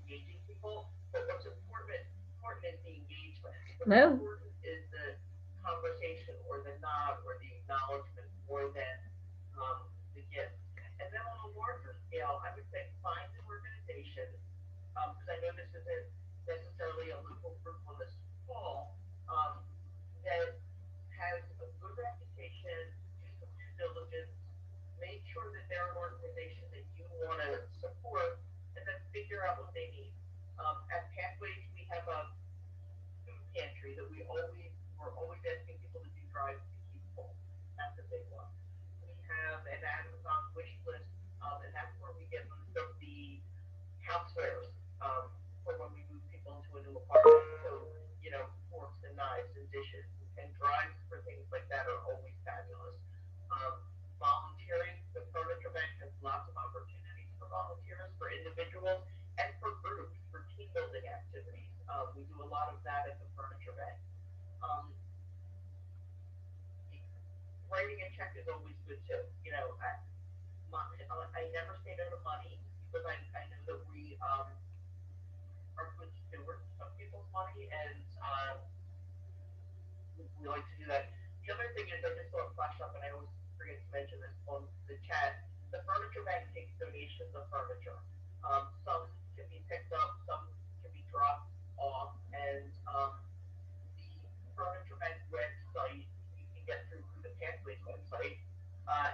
engaging people, but what's important is the engagement. What's No. important is the conversation or the nod or the acknowledgement more than the gift. And then on a larger scale, I would say find an organization, because I know this isn't necessarily a local group on this call, um, that has a good reputation, do some due diligence, make sure that they're an organization that you want to support, and then figure out what they need. At Pathways, we have a food pantry that we're always asking people to do drives to keep full. That's a big one. We have an Amazon wish list, and that's where we get most of the housewares for when we move people into a new apartment. So, forks and knives and dishes and drives for things like that are always fabulous. Um, Volunteering, the Furniture Bank has lots of opportunities for volunteers, for individuals, and for groups, for team building activities. We do a lot of that at the Furniture Bank. Um, Writing a check is always good too. I never say no to money because I know that we are good stewards of people's money, and we like to do that. The other thing is, I just saw it flash up, and I always forget to mention this on the chat. The Furniture Bank takes donations of furniture. Some can be picked up, some can be dropped off, and the Furniture Bank website you can get through the Pathways website,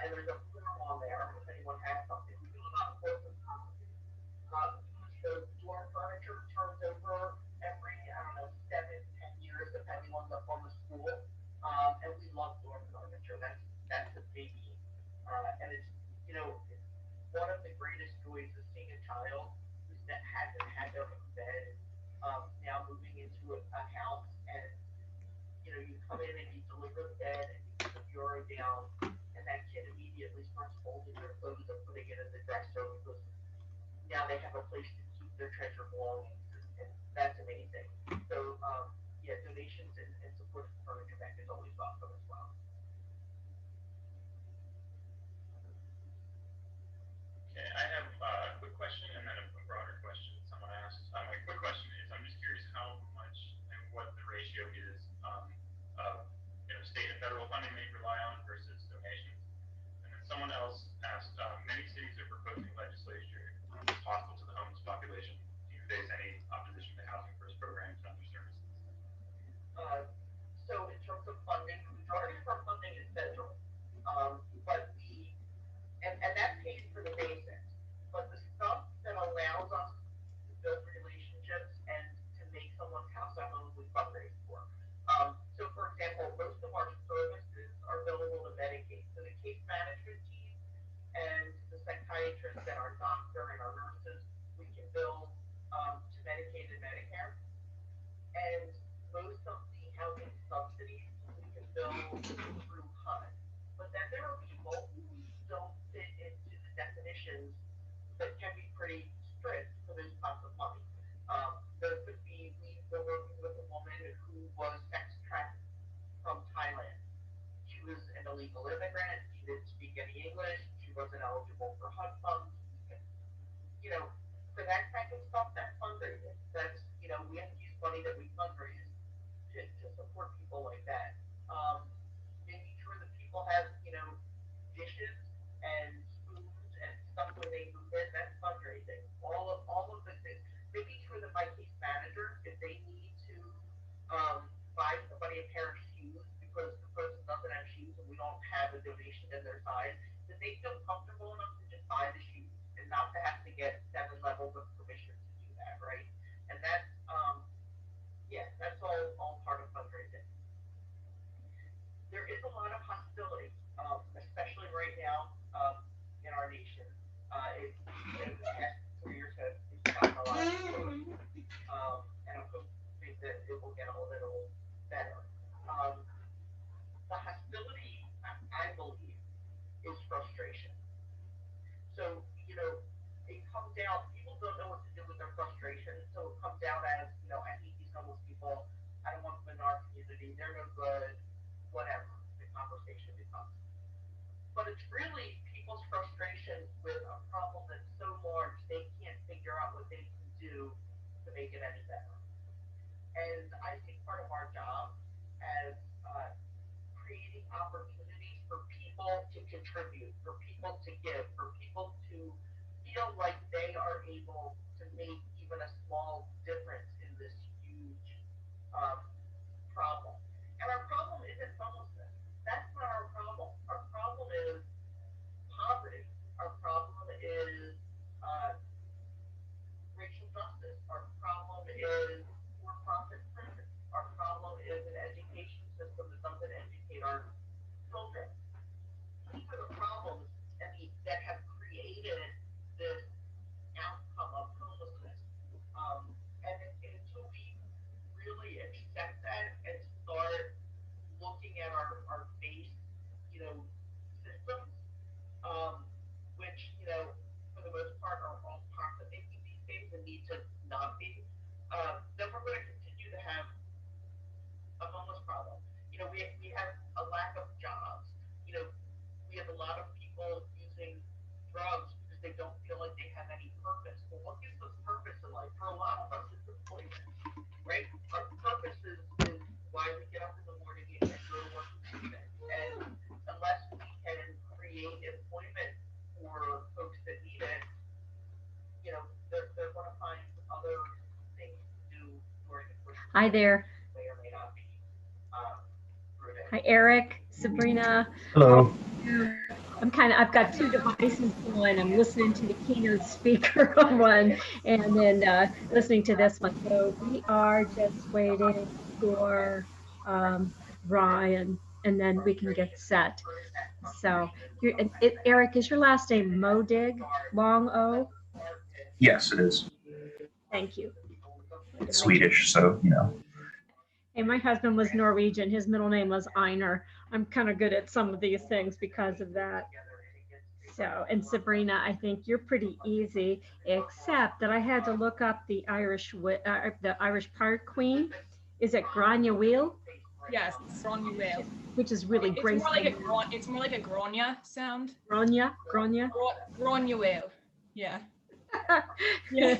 and there's a form on there if anyone has something. We do a lot of work with colleges. So dorm furniture turns over every, I don't know, 7, 10 years, depending on the school. And we love dorm furniture. That's a biggie. And it's you know one of the greatest joys of seeing a child that hasn't had their own bed now moving into a house, and you come in and you deliver the bed and you put the bureau down, and that kid immediately starts folding their clothes and putting it in the dresser because now they have a place to keep their treasure belongings, and that's amazing. So, yeah, donations and support for Furniture Bank is always welcome as well. Okay, I have a quick question and then a broader question someone asked. My quick question is, I'm just curious how much and what the ratio is of state and federal funding they rely on versus donations. And then someone else asked, many cities are proposing legislation that's hostile to the homeless population. Do you face any opposition to housing first programs and other services? Uh, so, in terms of funding, the majority of our funding is federal, but and that pays for the basics. But the stuff that allows us to build relationships and to make someone's house a home, we fundraise for. So, for example, most of our services are billable to Medicaid. So the case management team and the psychiatrist and our doctor and our nurses, we can bill to Medicaid and Medicare. And most of the housing subsidies we can bill through HUD. But then there are people who don't fit into the definitions that can be pretty strict for those pots of money. There could be, we were working with a woman who was sex trafficked from Thailand. She was an illegal immigrant. She didn't speak any English. She wasn't eligible for HUD funds. You know, for that type of stuff, that's fundraising. We have to use money that we fundraise to support people like that. Um, Making sure that people have, dishes and spoons and stuff when they move in, that's fundraising. All of the things. Making sure that my case manager, if they need to buy somebody a pair of shoes because the person doesn't have shoes and we don't have a donation in their size, that they feel comfortable enough to just buy the shoes and not to have to get 7 levels of permission to do that, right? And that's yeah, that's all part of fundraising. There is a lot of hostility, especially right now in our nation. The past 4 years has gotten a lot worse, and I'm hoping that it will get a little better. Um, the hostility, I believe, is frustration. So, it comes out, people don't know what to do with their frustration. So it comes out as, I hate these homeless people. I don't want them in our community. They're no good. Whatever the conversation becomes. But it's really people's frustration with a problem that's so large they can't figure out what they can do get any better. And I think part of our job as creating opportunities for people to contribute, for people to give, for people to feel like they are able to make even a small difference in this huge problem. And our problem isn't homelessness. That's not our problem. Our problem is poverty. Our problem is racial justice. Our problem is for-profit prisons. Our problem is an education system that doesn't educate our children. These are the problems that have created this outcome of homelessness. And until we really accept that and start looking at our base, systems, which, for the most part are all toxic these days and need to not be, then we're going to continue to have a homeless problem. We have a lack of jobs. We have a lot of people using drugs because they don't feel like they have any purpose. Well, what gives us purpose in life? For a lot of us, it's employment, right? Our purpose is why we get up in the morning and go to work every day. And unless we can create employment for folks that need it, they're going to find other things to do during the course of the day. Hi there. May or may not be prudent. Hi, Erik, Sabrina. Hello. I've got two devices going. I'm listening to the keynote speaker on one and then listening to this one. So we are just waiting for Ryan and then we can get set. So Erik, is your last name Modig, long O? Yes, it is. Thank you. It's Swedish, so, Hey, my husband was Norwegian. His middle name was Einar. I'm kind of good at some of these things because of that. So, and Sabrina, I think you're pretty easy, except that I had to look up the Irish pirate queen. Is it Gráinne? Yes, Gráinne. Which is really great. It's more like a Gráinne sound. Gráinne. Gráinne. Yeah. Yeah.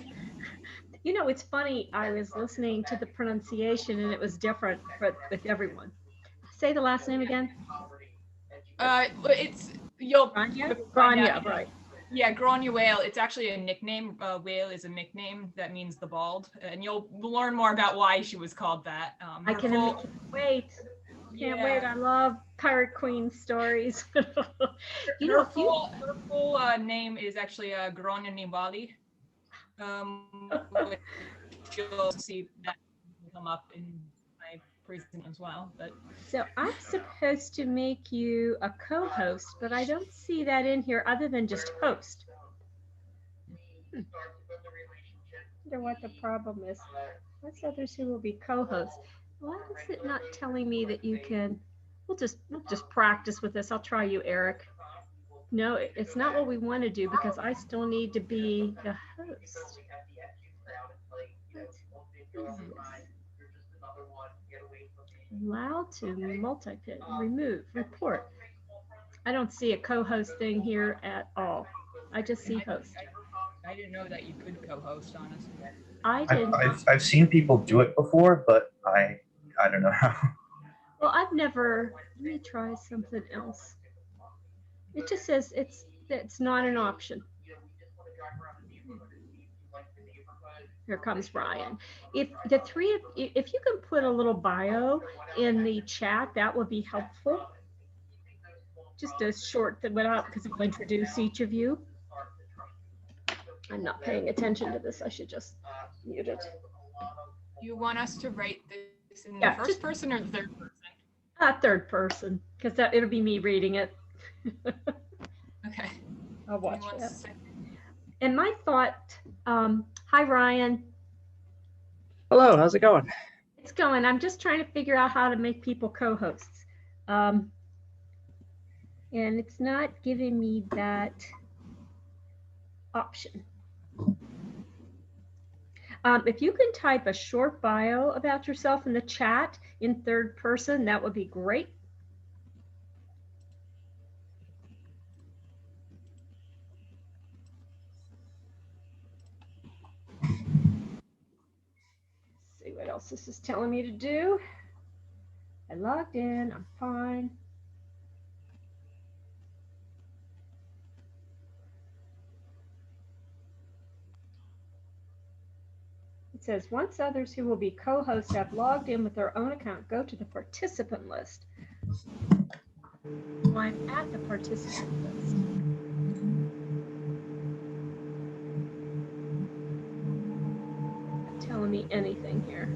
It's funny. I was listening to the pronunciation and it was different with everyone. Say the last name again. It's Gráinne, right? Yeah, Gráinne. It's actually a nickname. Whale is a nickname that means the bald, and you'll learn more about why she was called that. I can't wait. Can't wait. I love pirate queen stories. Her full name is actually Gráinne Mhaol. You'll see that come up in my presentation as well. But so I'm supposed to make you a co-host, but I don't see that in here other than just host. I wonder what the problem is. What's others who will be co-hosts? Why is it not telling me that you can? We'll just practice with this. I'll try you, Erik. No, it's not what we want to do because I still need to be the host. Allow to multi-pit, remove, report. I don't see a co-host thing here at all. I just see host. I didn't know that you could co-host, honestly. I've seen people do it before, but I don't know how. Well, I've never. Let me try something else. It just says it's not an option. Here comes Ryan. If you can put a little bio in the chat, that would be helpful. Just a short thing because it will introduce each of you. I'm not paying attention to this. I should just mute it. You want us to write this in the first person or the third person? Third person, because it'll be me reading it. Okay. I'll watch it. And my thought, hi Ryan. Hello, how's it going? It's going. I'm just trying to figure out how to make people co-hosts. And it's not giving me that option. If you can type a short bio about yourself in the chat in third person, that would be great. else this is telling me to do. I logged in, I'm fine. It says, once others who will be co-hosts have logged in with their own account, go to the participant list. Well, I'm at the participant list. Not telling me anything here.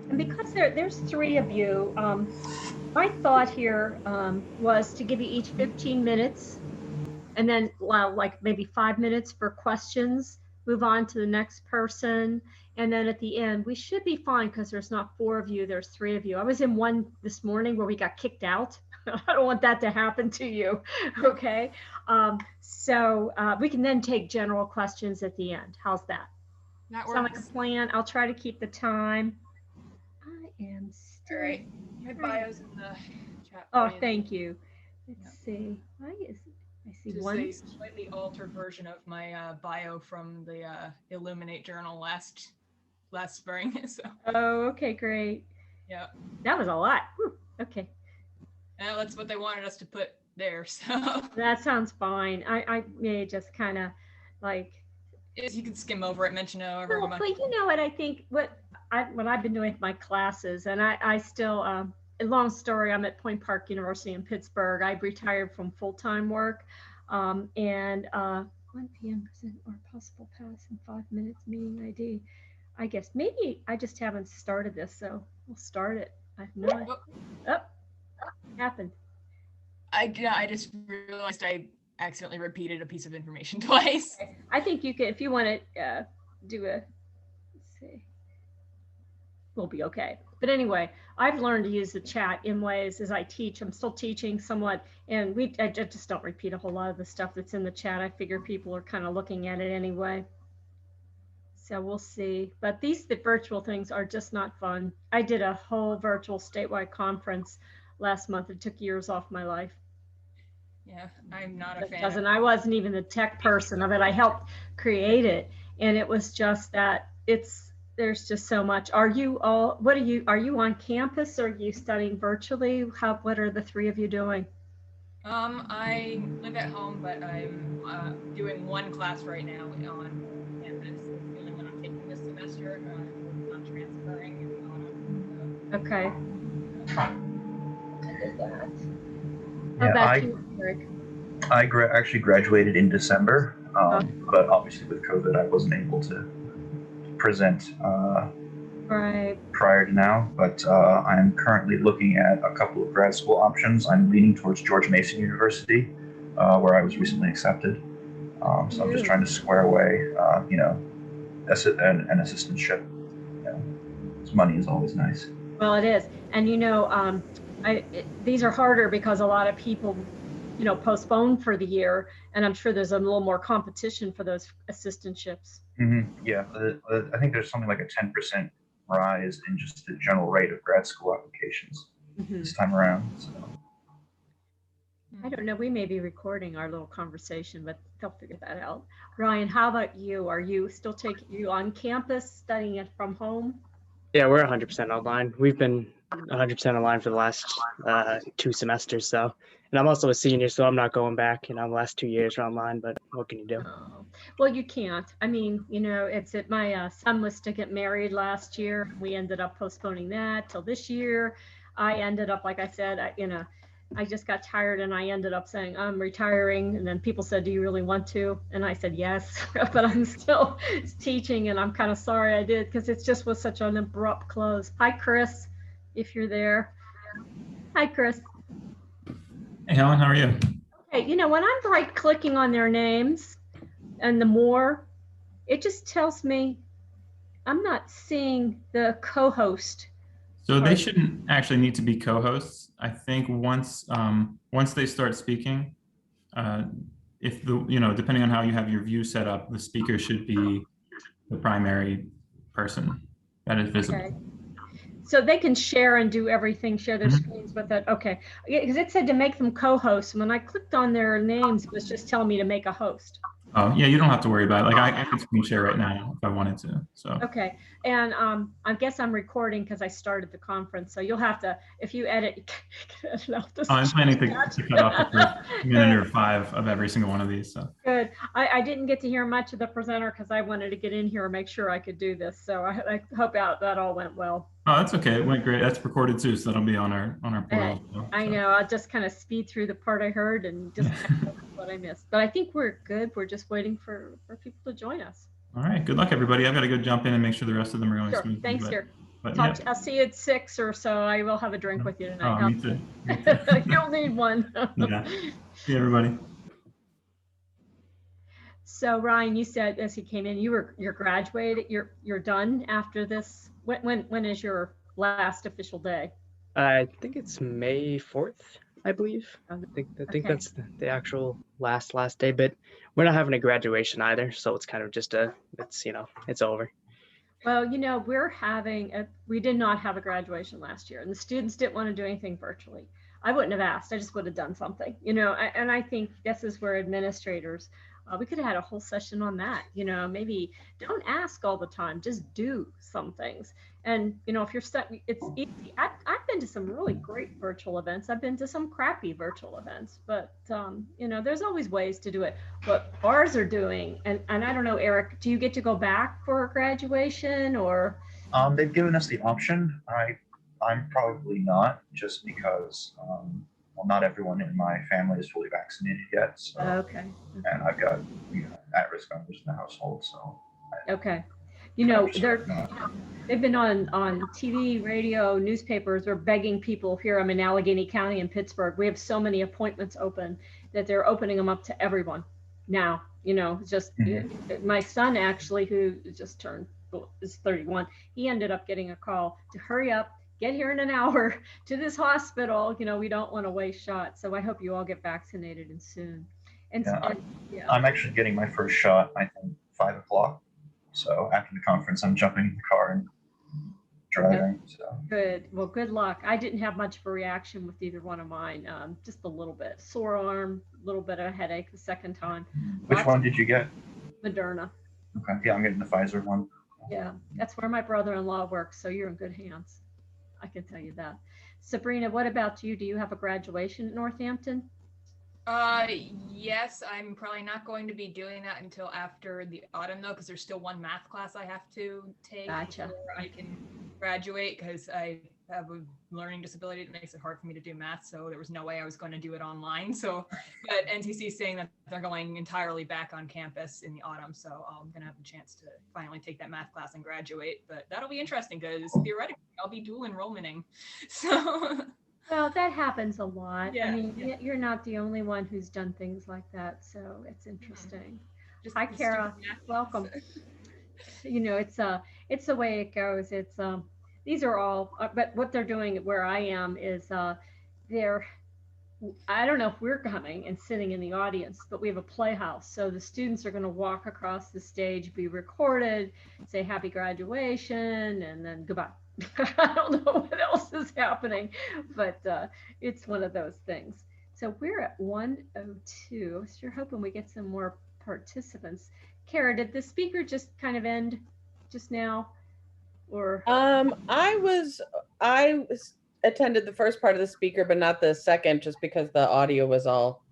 And because there's 3 of you, my thought here was to give you each 15 minutes and then like maybe 5 minutes for questions, move on to the next person. And then at the end, we should be fine because there's not 4 of you, there's 3 of you. I was in one this morning where we got kicked out. I don't want that to happen to you, okay? So we can then take general questions at the end. How's that? That Sound like works. a plan? I'll try to keep the time. I am still. All right. My bio's in the chat. Oh, volume. thank you. Let's see. Why is it? I see This is one. a slightly altered version of my bio from the Illuminate journal last spring. So Oh, okay, great. yeah, That was a lot. Whew. Okay, that's what they wanted us to put there. So that sounds fine. I may just kind of like. you can skim over it, mention over. Well, but you know what I think what I've been doing with my classes, and I still a long story. I'm at Point Park University in Pittsburgh. I retired from full-time work, and 1 p.m. present or possible pass in 5 minutes meeting ID. I guess maybe I just haven't started this, so we'll start it. I have no idea. Oh, happened. I just realized I accidentally repeated a piece of information twice. Okay. I think you can, if you want to do a, let's see, we'll be okay. But anyway, I've learned to use the chat in ways as I teach. I'm still teaching somewhat, and I just don't repeat a whole lot of the stuff that's in the chat. I figure people are kind of looking at it anyway. So we'll see. But the virtual things are just not fun. I did a whole virtual statewide conference last month. It took years off my life. Yeah, I'm not a fan. And I wasn't even the tech person of it. I helped create it, and it was just that there's just so much. Are you on campus or are you studying virtually? What are the 3 of you doing? I live at home, but I'm doing one class right now on campus. It's the only one I'm taking this semester. I'm not transferring. Okay. I did that. How Yeah, about you, Erik? I actually graduated in December, but obviously with COVID, I wasn't able to present Right. prior to now. But I'm currently looking at a couple of grad school options. I'm leaning towards George Mason University, where I was recently accepted. So I'm just trying to square away, an assistantship. Money is always nice. Well, it is. And these are harder because a lot of people, postpone for the year, and I'm sure there's a little more competition for those assistantships. Mm-hmm. Yeah, I think there's something like a 10% rise in just the general rate of grad school applications this time around. So. I don't know. We may be recording our little conversation, but they'll figure that out. Ryan, how about you? Are you still you on campus studying it from home? Yeah, we're 100% online. We've been 100% online for the last 2 semesters. So, and I'm also a senior, so I'm not going back. The last 2 years are online, but what can you do? Oh, well, you can't. I mean, my son was to get married last year. We ended up postponing that till this year. I ended up, like I said, I just got tired and I ended up saying, I'm retiring. And then people said, do you really want to? And I said, yes, but I'm still teaching and I'm kind of sorry I did because it just was such an abrupt close. Hi, Chris, if you're there. Hi, Chris. Hey, Helen, how are you? Okay, you know, when I'm right clicking on their names and the more, it just tells me I'm not seeing the co-host. So they shouldn't actually need to be co-hosts. I think once they start speaking, if depending on how you have your view set up, the speaker should be the primary person that is visible. Okay. So they can share and do everything, share their screens with it. Okay, because it said to make them co-hosts. When I clicked on their names, it was just telling me to make a host. Oh yeah, you don't have to worry about it. Like I could screen share right now if I wanted to. So okay, and I guess I'm recording because I started the conference. So you'll have to, if you edit, you can edit out this. I'm planning to cut off the first minute or 5 of every single one of these. So good. I didn't get to hear much of the presenter because I wanted to get in here and make sure I could do this. So I hope that all went well. Oh, that's okay. It went great. That's recorded too, so that'll be on our portal. I know. I'll just kind of speed through the part I heard and just what I missed. But I think we're good. We're just waiting for people to join us. All right. Good luck, everybody. I've got to go jump in and make sure the rest of them are going Sure. smoothly. Thanks, here. Yeah. I'll see you at 6 or so. I will have a drink with you tonight. Oh, me too. Me too. You'll need one. Yeah. See everybody. So Ryan, you said as he came in, you're graduated. You're done after this. When is your last official day? I think it's May 4th, I believe. I think Okay. that's the actual last day, but we're not having a graduation either, so it's kind of just it's over. Well, you know, we did not have a graduation last year, and the students didn't want to do anything virtually. I wouldn't have asked. I just would have done something, you know, and I think this is where administrators, we could have had a whole session on that, you know, maybe don't ask all the time, just do some things. And, you know, if you're stuck, it's easy. I've been to some really great virtual events. I've been to some crappy virtual events, but, you know, there's always ways to do it. What ours are doing, and I don't know, Erik, do you get to go back for graduation or? They've given us the option. I'm probably not, just because, well, not everyone in my family is fully vaccinated yet. So, okay. And I've got at-risk members in the household, so. Okay. You know, they've been on TV, radio, newspapers. They're begging people here. I'm in Allegheny County in Pittsburgh. We have so many appointments open that they're opening them up to everyone now. You know, just my son actually, who just is 31. He ended up getting a call to hurry up, get here in an hour to this hospital. You know, we don't want to waste shots. So I hope you all get vaccinated and soon. And I'm actually getting my first shot, I think, 5 o'clock. So after the conference, I'm jumping in the car and driving. So. Good. Well, good luck. I didn't have much of a reaction with either one of mine. Just a little bit. Sore arm, a little bit of a headache the second time. Which one did you get? Moderna. Okay. Yeah, I'm getting the Pfizer one. Yeah, that's where my brother-in-law works. So you're in good hands. I can tell you that. Sabrina, what about you? Do you have a graduation at Northampton? Yes, I'm probably not going to be doing that until after the autumn though, because there's still one math class I have to take Gotcha. before I can graduate, because I have a learning disability that makes it hard for me to do math, so there was no way I was going to do it online. So, but NTC is saying that they're going entirely back on campus in the autumn, so I'm gonna have a chance to finally take that math class and graduate. But that'll be interesting because theoretically I'll be dual enrollmenting. So. Well, that happens a lot. Yeah, I mean, you're not the only one who's done things like that, so it's interesting. Just Hi, the Kara. stupid math Welcome. class. You know, it's the way it goes. It's these are all, but what they're doing where I am is I don't know if we're coming and sitting in the audience, but we have a playhouse. So the students are going to walk across the stage, be recorded, say happy graduation, and then goodbye. I don't know what else is happening, but it's one of those things. So we're at 1:02. So you're hoping we get some more participants. Kara, did the speaker just kind of end just now, or? I attended the first part of the speaker, but not the second, just because the audio was all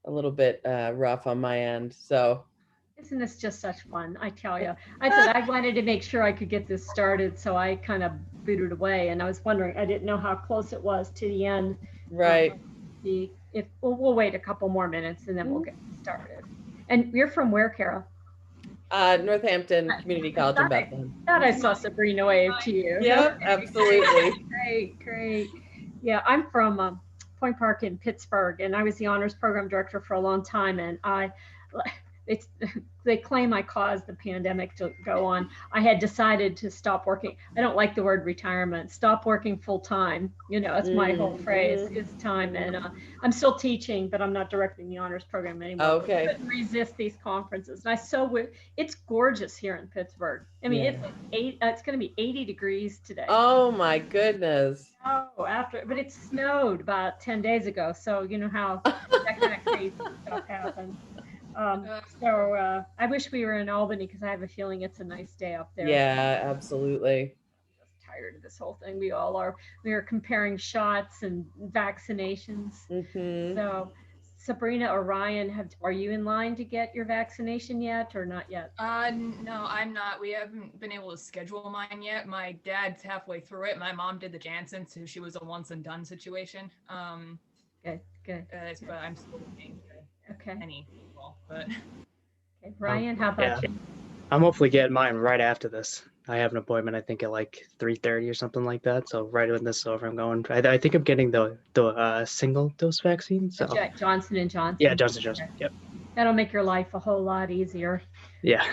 a little bit rough on my end. So. Isn't this just such fun? I tell you, I said I wanted to make sure I could get this started, so I kind of booted away, and I was wondering, I didn't know how close it was to the end. Right. see if we'll wait a couple more minutes and then we'll get started. And you're from where, Carol? Northampton Community College in Bethlehem. Thought I saw Sabrina wave to you. Yep, absolutely. Great. Yeah, I'm from Point Park in Pittsburgh, and I was the honors program director for a long time. And they claim I caused the pandemic to go on. I had decided to stop working. I don't like the word retirement. Stop working full time. That's my whole phrase is time. And I'm still teaching, but I'm not directing the honors program anymore. Okay. I couldn't resist these conferences. And it's gorgeous here in Pittsburgh. I mean, it's going to be 80 degrees today. Oh my goodness. Oh, but it snowed about 10 days ago. So you know how that kind of crazy stuff happens. So I wish we were in Albany because I have a feeling it's a nice day up there. Yeah, absolutely. I'm just tired of this whole thing. We all are. We are comparing shots and vaccinations. So Sabrina or Ryan, are you in line to get your vaccination yet or not yet? No, I'm not. We haven't been able to schedule mine yet. My dad's halfway through it. My mom did the Janssen, so she was a once and done situation. Good. But I'm still looking Okay. Any people, but okay. Ryan, how about you? I'm hopefully getting mine right after this. I have an appointment, I think at like 3:30 or something like that. So right when this is over, I'm going. I think I'm getting the single dose vaccine. So Johnson & Johnson. Yeah, Johnson & Johnson. Yep. That'll make your life a whole lot easier. Yeah.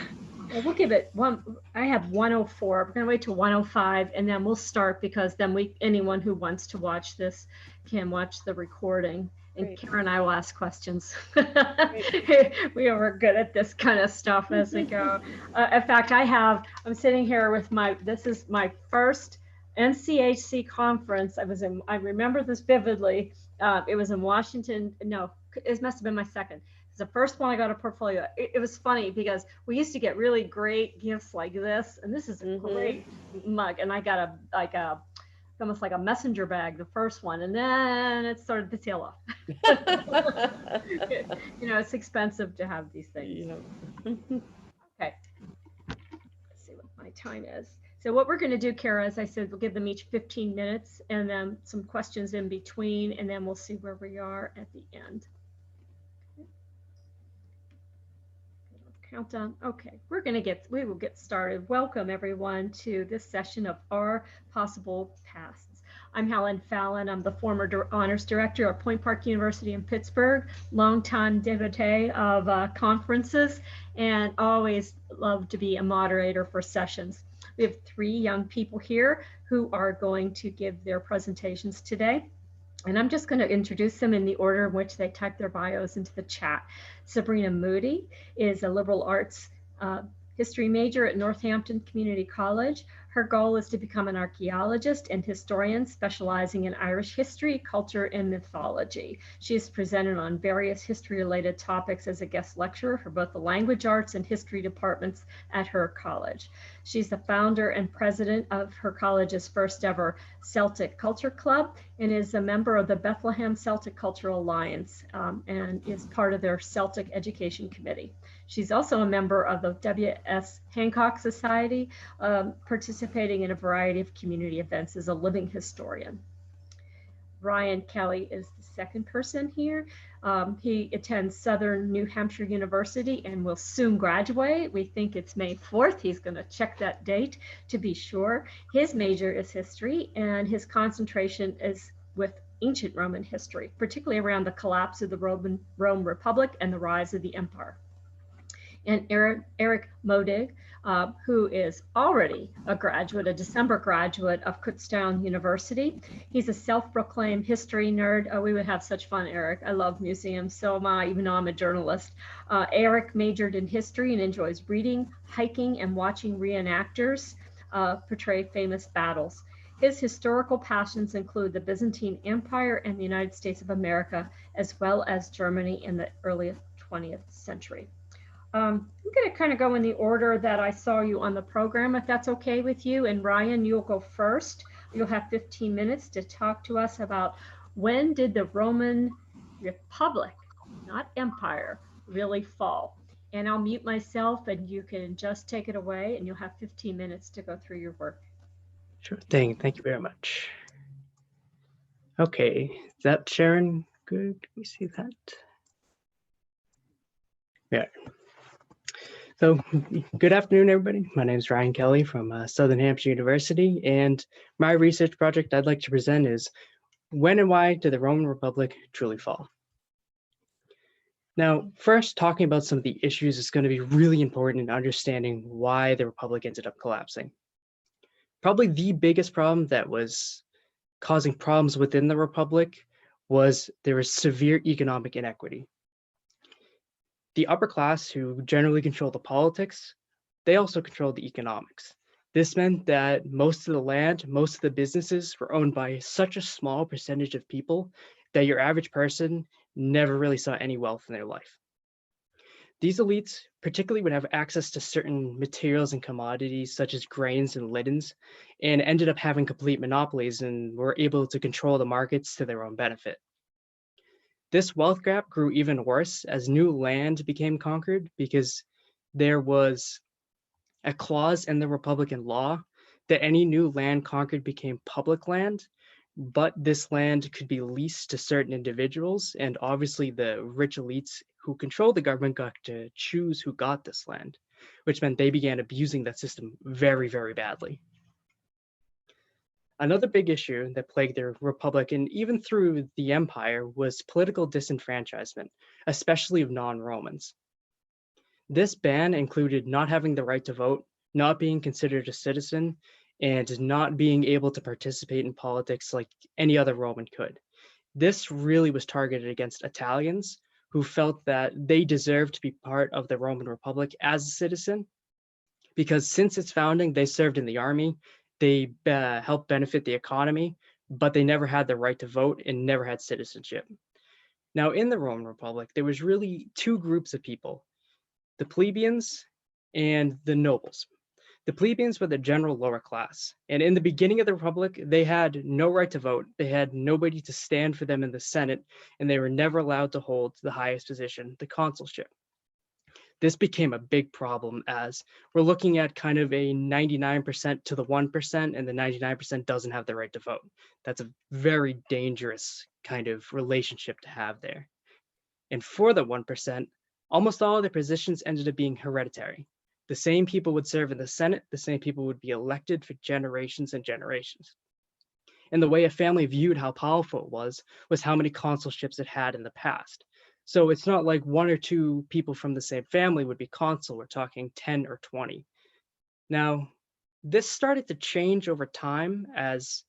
Well, we'll give it one. I have 104. We're going to wait till 105 and then we'll start because then anyone who wants to watch this can watch the recording. And Great. Karen and I will ask questions. We are good at this kind of stuff as we go. In fact, I'm sitting here with this is my first NCHC conference. I remember this vividly. It was in Washington. No, it must have been my second. It's the first one I got a portfolio. It was funny because we used to get really great gifts like this. And this is a great mug. And I got almost like a messenger bag, the first one, and then it started to tail off. It's expensive to have these things. Okay. Let's see what my time is. So what we're going to do, Kara, as I said, we'll give them each 15 minutes and then some questions in between, and then we'll see where we are at the end. Countdown. Okay, we will get started. Welcome everyone to this session of Our Possible Pasts. I'm Helen Fallon. I'm the former honors director of Point Park University in Pittsburgh, longtime devotee of conferences, and always love to be a moderator for sessions. We have 3 young people here who are going to give their presentations today. And I'm just going to introduce them in the order in which they type their bios into the chat. Sabrina Moody is a liberal arts history major at Northampton Community College. Her goal is to become an archaeologist and historian specializing in Irish history, culture, and mythology. She has presented on various history-related topics as a guest lecturer for both the language arts and history departments at her college. She's the founder and president of her college's first ever Celtic Culture Club and is a member of the Bethlehem Celtic Cultural Alliance and is part of their Celtic Education Committee. She's also a member of the W.S. Hancock Society, participating in a variety of community events as a living historian. Ryan Kelly is the second person here. He attends Southern New Hampshire University and will soon graduate. We think it's May 4th. He's going to check that date to be sure. His major is history and his concentration is with ancient Roman history, particularly around the collapse of the Rome Republic and the rise of the empire. And Erik Modig, who is already a December graduate of Kutztown University. He's a self-proclaimed history nerd. Oh, we would have such fun, Erik. I love museums, so am I, even though I'm a journalist. Erik majored in history and enjoys reading, hiking, and watching reenactors portray famous battles. His historical passions include the Byzantine Empire and the United States of America, as well as Germany in the early 20th century. I'm going to kind of go in the order that I saw you on the program, if that's okay with you. And Ryan, you'll go first. You'll have 15 minutes to talk to us about when did the Roman Republic, not empire, really fall. And I'll mute myself and you can just take it away and you'll have 15 minutes to go through your work. Sure thing. Thank you very much. Okay, is that Sharon good. Can we see that? Yeah. So good afternoon, everybody. My name is Ryan Kelly from Southern Hampshire University, and my research project I'd like to present is when and why did the Roman Republic truly fall? Now, first, talking about some of the issues is going to be really important in understanding why the Republic ended up collapsing. Probably the biggest problem that was causing problems within the Republic was there was severe economic inequity. The upper class, who generally control the politics, they also controlled the economics. This meant that most of the land, most of the businesses were owned by such a small percentage of people that your average person never really saw any wealth in their life. These elites particularly would have access to certain materials and commodities such as grains and linens, and ended up having complete monopolies and were able to control the markets to their own benefit. This wealth gap grew even worse as new land became conquered because there was a clause in the Republican law that any new land conquered became public land, but this land could be leased to certain individuals, and obviously the rich elites who controlled the government got to choose who got this land, which meant they began abusing that system very, very badly. Another big issue that plagued the Republic and even through the Empire was political disenfranchisement, especially of non-Romans. This ban included not having the right to vote, not being considered a citizen, and not being able to participate in politics like any other Roman could. This really was targeted against Italians who felt that they deserved to be part of the Roman Republic as a citizen, because since its founding, they served in the army, they helped benefit the economy, but they never had the right to vote and never had citizenship. Now, in the Roman Republic, there was really two groups of people, the plebeians and the nobles. The plebeians were the general lower class, and in the beginning of the Republic, they had no right to vote, they had nobody to stand for them in the Senate, and they were never allowed to hold the highest position, the consulship. This became a big problem as we're looking at kind of a 99% to the 1%, and the 99% doesn't have the right to vote. That's a very dangerous kind of relationship to have there. And for the 1%, almost all of the positions ended up being hereditary. The same people would serve in the Senate, the same people would be elected for generations and generations. And the way a family viewed how powerful it was how many consulships it had in the past. So it's not like one or two people from the same family would be consul, we're talking 10 or 20. Now, this started to change over time as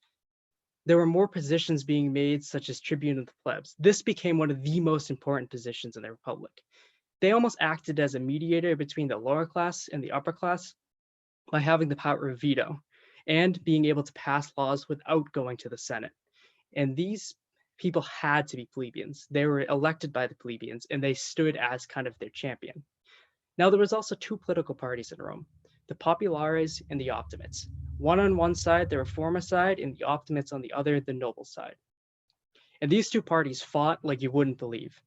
there were more positions being made, such as tribune of the plebs. This became one of the most important positions in the Republic. They almost acted as a mediator between the lower class and the upper class by having the power of veto and being able to pass laws without going to the Senate. And these people had to be plebeians. They were elected by the plebeians and they stood as kind of their champion. Now, there was also two political parties in Rome, the populares and the optimates. One on one side, the reformer side, and the optimates on the other, the noble side. And these two parties fought like you wouldn't believe.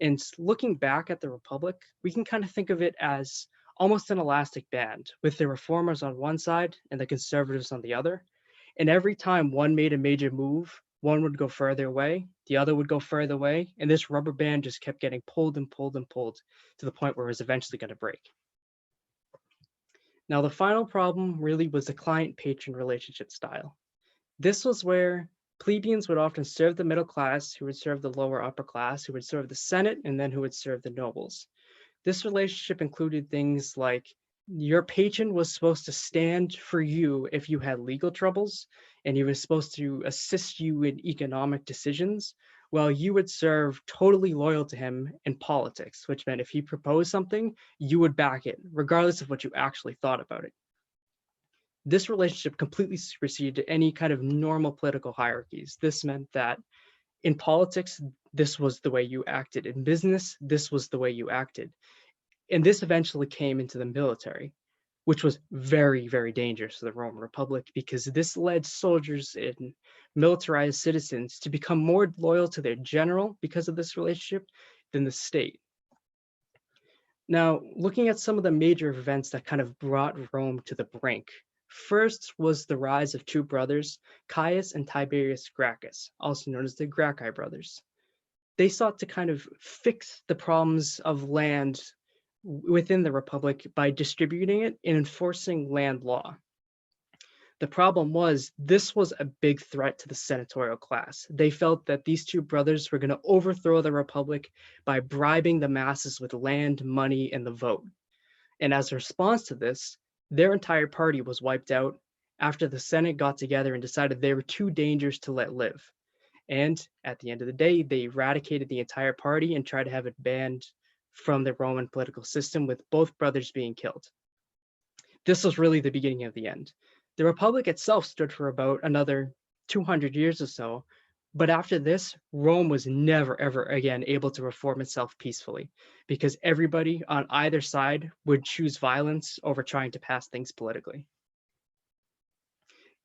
And looking back at the Republic, we can kind of think of it as almost an elastic band with the reformers on one side and the conservatives on the other. And every time one made a major move, one would go further away, the other would go further away, and this rubber band just kept getting pulled and pulled and pulled to the point where it was eventually going to break. Now, the final problem really was the client-patron relationship style. This was where plebeians would often serve the middle class, who would serve the lower upper class, who would serve the Senate, and then who would serve the nobles. This relationship included things like your patron was supposed to stand for you if you had legal troubles, and he was supposed to assist you in economic decisions, while you would serve totally loyal to him in politics, which meant if he proposed something, you would back it, regardless of what you actually thought about it. This relationship completely superseded any kind of normal political hierarchies. This meant that in politics, this was the way you acted. In business, this was the way you acted. And this eventually came into the military, which was very, very dangerous to the Roman Republic because this led soldiers and militarized citizens to become more loyal to their general because of this relationship than the state. Now, looking at some of the major events that kind of brought Rome to the brink, first was the rise of two brothers, Caius and Tiberius Gracchus, also known as the Gracchi brothers. they sought to kind of fix the problems of land within the Republic by distributing it and enforcing land law. The problem was, this was a big threat to the senatorial class. They felt that these two brothers were going to overthrow the Republic by bribing the masses with land, money, and the vote. And as a response to this, their entire party was wiped out after the Senate got together and decided they were too dangerous to let live. And at the end of the day, they eradicated the entire party and tried to have it banned from the Roman political system, with both brothers being killed. This was really the beginning of the end. The Republic itself stood for about another 200 years or so, but after this, Rome was never, ever again able to reform itself peacefully, because everybody on either side would choose violence over trying to pass things politically.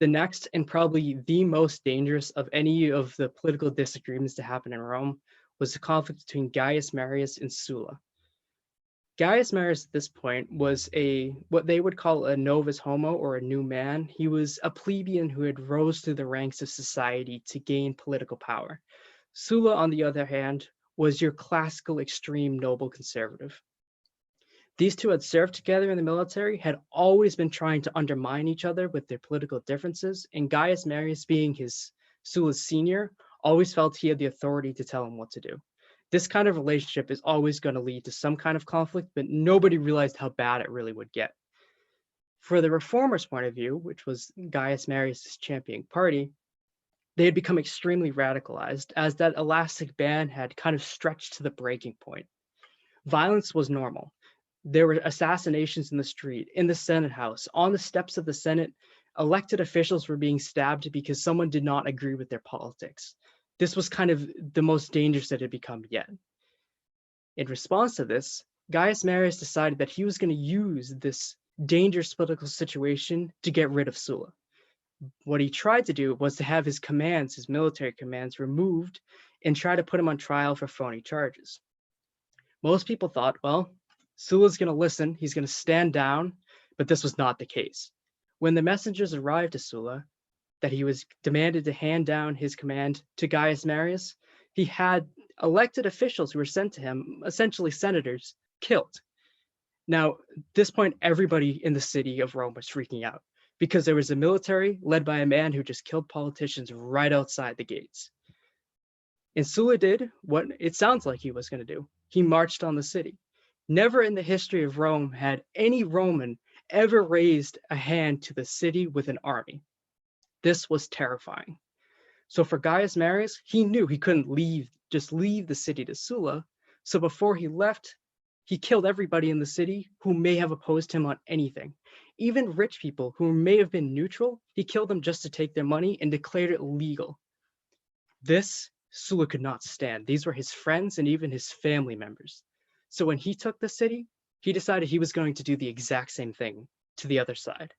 The next, and probably the most dangerous of any of the political disagreements to happen in Rome, was the conflict between Gaius Marius and Sulla. Gaius Marius at this point was what they would call a novus homo, or a new man. He was a plebeian who had rose through the ranks of society to gain political power. Sulla, on the other hand, was your classical extreme noble conservative. These two had served together in the military, had always been trying to undermine each other with their political differences, and Gaius Marius, being Sulla's senior, always felt he had the authority to tell him what to do. This kind of relationship is always going to lead to some kind of conflict, but nobody realized how bad it really would get. For the reformers' point of view, which was Gaius Marius' championing party, they had become extremely radicalized, as that elastic band had kind of stretched to the breaking point. Violence was normal. There were assassinations in the street, in the Senate House, on the steps of the Senate. Elected officials were being stabbed because someone did not agree with their politics. This was kind of the most dangerous it had become yet. In response to this, Gaius Marius decided that he was going to use this dangerous political situation to get rid of Sulla. What he tried to do was to have his commands, his military commands, removed and try to put him on trial for phony charges. Most people thought, well, Sulla's going to listen, he's going to stand down, but this was not the case. When the messengers arrived to Sulla, that he was demanded to hand down his command to Gaius Marius, he had elected officials who were sent to him, essentially senators, killed. Now, at this point, everybody in the city of Rome was freaking out, because there was a military led by a man who just killed politicians right outside the gates. And Sulla did what it sounds like he was going to do. He marched on the city. Never in the history of Rome had any Roman ever raised a hand to the city with an army. This was terrifying. So for Gaius Marius, he knew he couldn't just leave the city to Sulla. So before he left, he killed everybody in the city who may have opposed him on anything. Even rich people who may have been neutral, he killed them just to take their money and declared it legal. This Sulla could not stand. These were his friends and even his family members. So when he took the city, he decided he was going to do the exact same thing to the other side.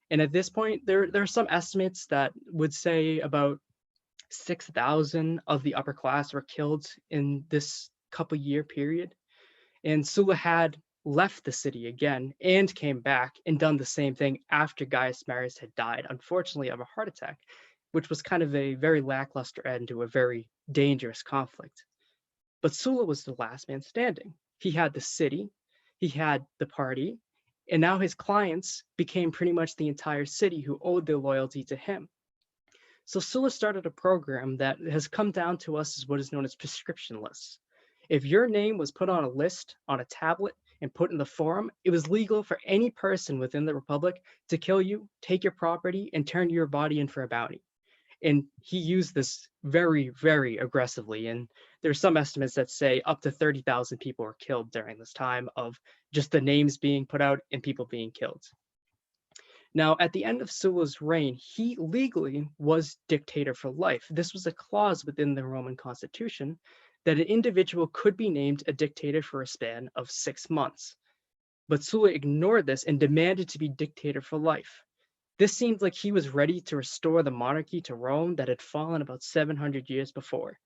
And at this point, there are some estimates that would say about 6,000 of the upper class were killed in this couple-year period. And Sulla had left the city again and came back and done the same thing after Gaius Marius had died, unfortunately of a heart attack, which was kind of a very lackluster end to a very dangerous conflict. But Sulla was the last man standing. He had the city, he had the party, and now his clients became pretty much the entire city who owed their loyalty to him. So Sulla started a program that has come down to us as what is known as prescription lists. If your name was put on a list, on a tablet, and put in the forum, it was legal for any person within the Republic to kill you, take your property, and turn your body in for a bounty. And he used this very, very aggressively. And there's some estimates that say up to 30,000 people were killed during this time of just the names being put out and people being killed. Now, at the end of Sulla's reign, he legally was dictator for life. This was a clause within the Roman constitution that an individual could be named a dictator for a span of 6 months. But Sulla ignored this and demanded to be dictator for life. This seemed like he was ready to restore the monarchy to Rome that had fallen about 700 years before.